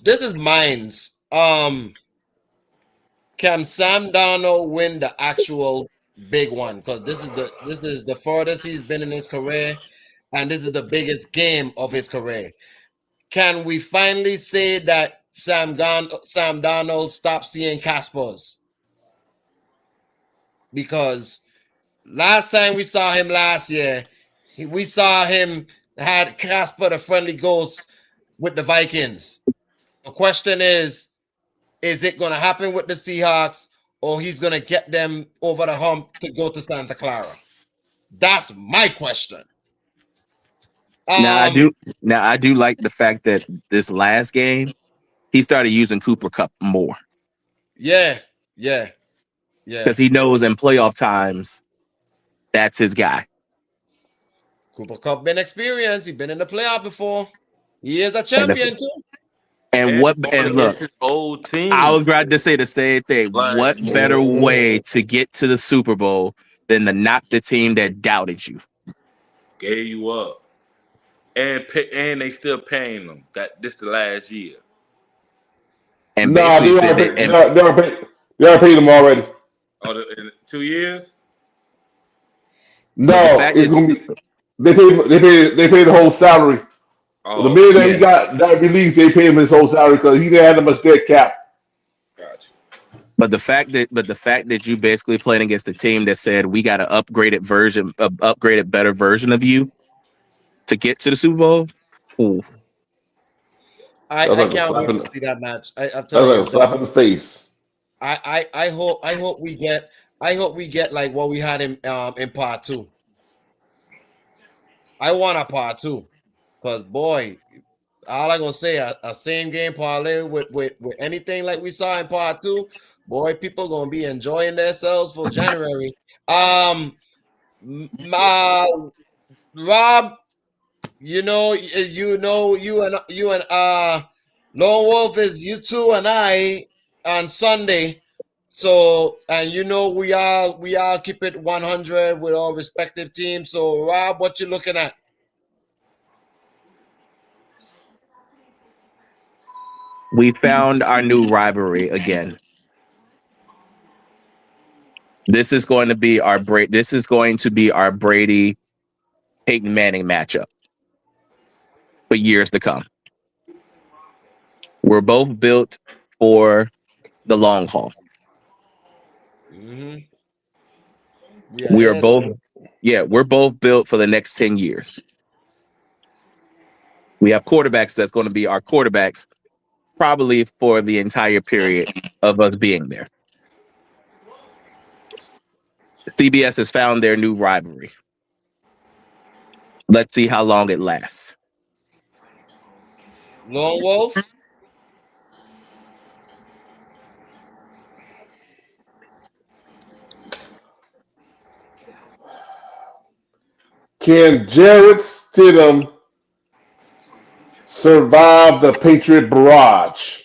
This is mine's. Can Sam Darnold win the actual big one? Because this is the furthest he's been in his career, and this is the biggest game of his career. Can we finally say that Sam Darnold stopped seeing Caspers? Because last time we saw him last year, we saw him had Casper the Friendly Ghost with the Vikings. The question is it going to happen with the Seahawks, or he's going to get them over the hump to go to Santa Clara? That's my question. Now I do like the fact that this last game he started using Cooper Cup more Yeah. because he knows in playoff times that's his guy. Cooper Cup been experienced. He's been in the playoff before. He is a And champion too. And going and look, against his old I team. was about to say the same thing. Like, What better way to get to the Super Bowl than to knock the team that doubted you? gave you up. And they still paying them. That this the last year. And No, basically said that. And they already paid them already. Oh, in 2 years? but the No, fact it's that gonna be they paid the whole salary. The Oh, minute that he yeah, got that released, they paid him his whole salary because he didn't have that much dead cap. gotcha. but the fact that you basically playing against the team that said we got an upgraded better version of you to get to the Super Bowl. Ooh. That's I like a can't slap wait in. to see that match. I'm That's telling like you, a slap in the face. I hope we get like what we had in part two. I want a part two. Because boy, all I gonna say a same game parlay with anything like we saw in part two, boy, people gonna be enjoying themselves for January. Rob, you and Lone Wolf is you two and I on Sunday. So and we all keep it 100 with our respective teams. So Rob, what you looking at? We found our new rivalry again. This is going to be our Brady Peyton Manning matchup for years to come. We're both built for the long haul. Mm-hmm. We We are ahead. we're both built for the next 10 years. We have quarterbacks that's going to be our quarterbacks probably for the entire period of us being there. CBS has found their new rivalry. Let's see how long it lasts. Lone Wolf. Can Jarrett Stidham survive the Patriot barrage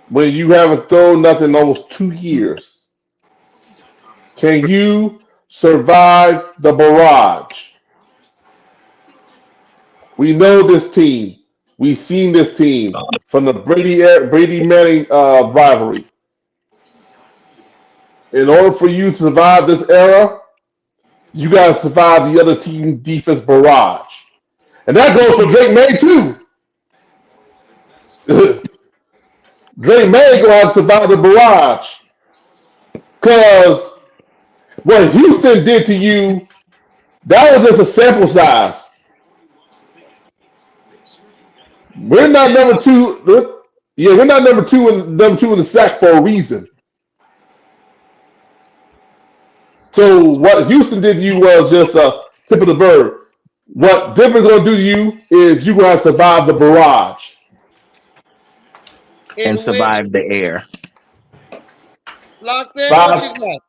when you haven't thrown nothing in almost 2 years? Can you survive the barrage? We know this team. We've seen this team from the Brady Manning rivalry. In order for you to survive this era, you got to survive the other team defense barrage, and that goes for Drake May too. Drake May gonna have to survive the barrage because what Houston did to you, that was just a sample size. We're not Yeah. number two. Yeah, we're not number two in the sack for a reason. So what Houston did to you was just a tip of the bird. What Denver's gonna do to you is you're gonna survive the barrage. And In which survive the air. locked in, what you Five. got?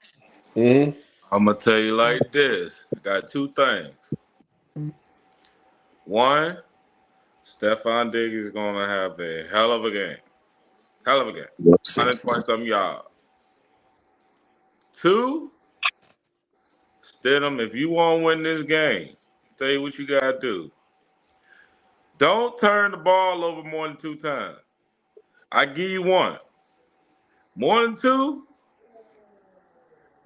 Mm-hmm. I'm gonna tell you like this. I got two things. One, Stephon Diggs is gonna have a hell of a game. Hell of a game. Let's see. 120 some yards. Two, Stidham, if you want to win this game, tell you what you gotta do. Don't turn the ball over more than 2 times. I give you one. More than two,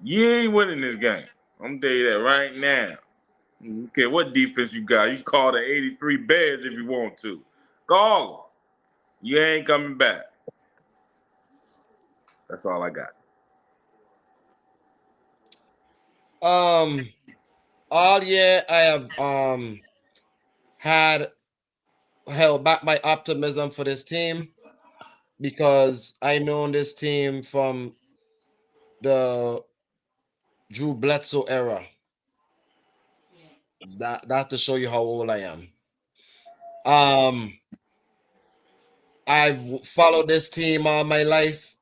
you ain't winning this game. I'm gonna tell you that right now. Okay, what defense you got? You call the 83 Bears if you want to. Call them. You ain't coming back. That's all I got. All year I had held back my optimism for this team because I known this team from the Drew Bledsoe era. That to show you how old I am. I've followed this team all my life.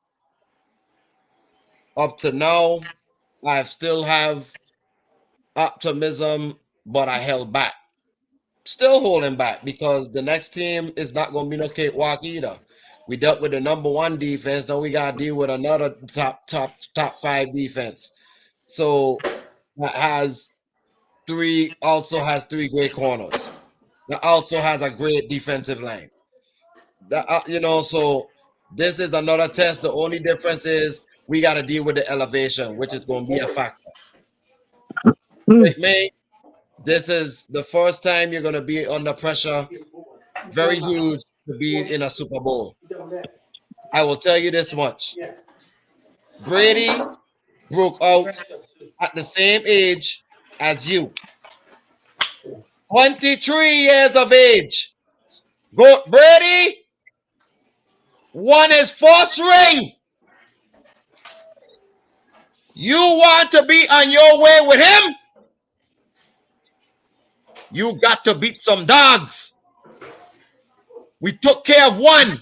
Up to now, I still have optimism, but I held back. Still holding back because the next team is not going to be no cakewalk either. We dealt with the number one defense. Now we got to deal with another top 5 defense. So that also has three great corners. That also has a great defensive line. That so this is another test. The only difference is we got to deal with the elevation, which is going to be a factor. Like me, this is the first time you're going to be under pressure, very huge, to be in a Super Bowl. I will tell you this much. Brady broke out at the same age as you. 23 years of age. Brady won his first ring. You want to be on your way with him? You got to beat some dogs. We took care of one.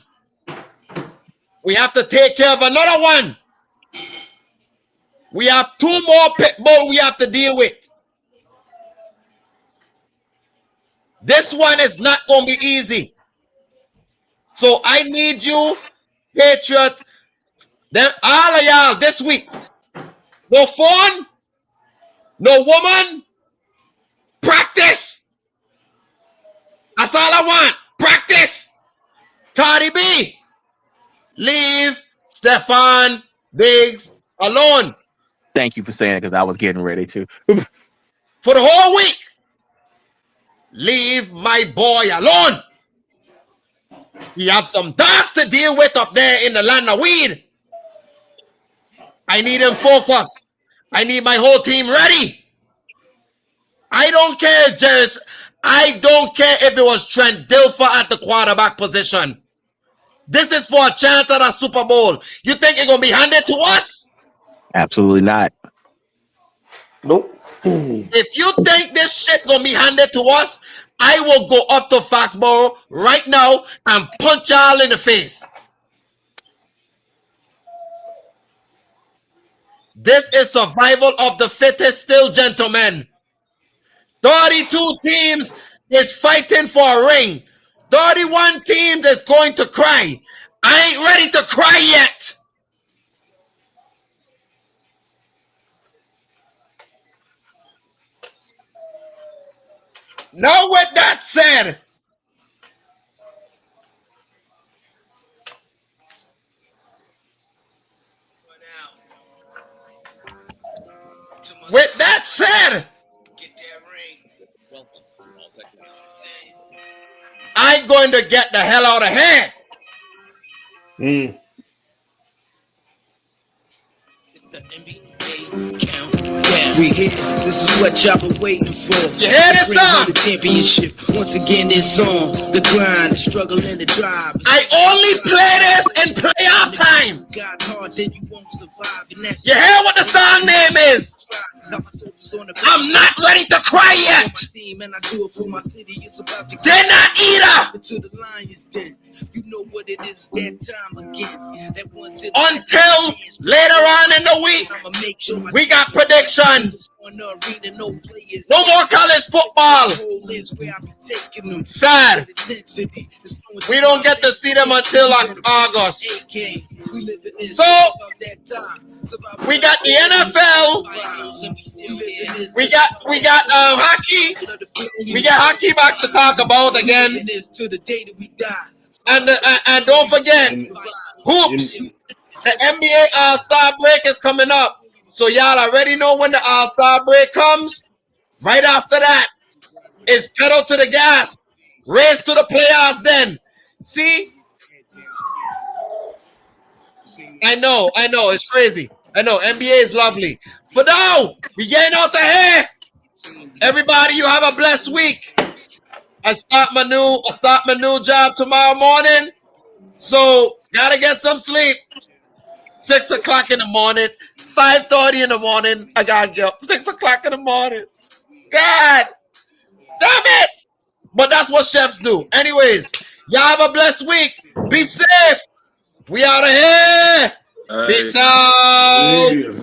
We have to take care of another one. We have 2 more pit bulls we have to deal with. This one is not going to be easy. So I need you, Patriot, then all of y'all this week. No phone, no woman, practice. That's all I want. Practice. Cardi B, leave Stefan Diggs alone. Thank you for saying it because I was getting ready to. For the whole week. Leave my boy alone. He have some dogs to deal with up there in the land of weed. I need him focused. I need my whole team ready. I don't care, Jerris. I don't care if it was Trent Dilfer at the quarterback position. This is for a chance at a Super Bowl. You think it's going to be handed to us? Absolutely not. Nope. If you think this shit going to be handed to us, I will go up to Foxborough right now and punch y'all in the face. This is survival of the fittest still, gentlemen. 32 teams is fighting for a ring. 31 teams is going to cry. I ain't ready to cry yet. Now with that said, I'm going to get the hell out of here. It's the NBA countdown. We here. This is what y'all been waiting for. You hear this song? The championship. Once again, it's on the grind, the struggle, and the drive. I only play this in playoff time. God hard, then you won't survive. You hear what the song name is? I'm not ready to cry yet. They're not either. To the Lions Den. You know what it is that time again. Until later on in the week, we got predictions. No more college football. Sad. We don't get to see them until August. So we got the NFL. We got hockey. We got hockey back to talk about again. And don't forget, hoops. The NBA All-Star break is coming up. So y'all already know when the All-Star break comes. Right after that, it's pedal to the gas. Race to the playoffs then. See? I know. It's crazy. I know. NBA is lovely. For now, we getting out the hair. Everybody, you have a blessed week. I start my new job tomorrow morning. So gotta get some sleep. 6 o'clock in the morning, 5:30 in the morning. I gotta get up. 6 o'clock in the morning. God damn it! But that's what chefs do. Anyways, y'all have a blessed week. Be safe. We out of here. Hey. Peace out.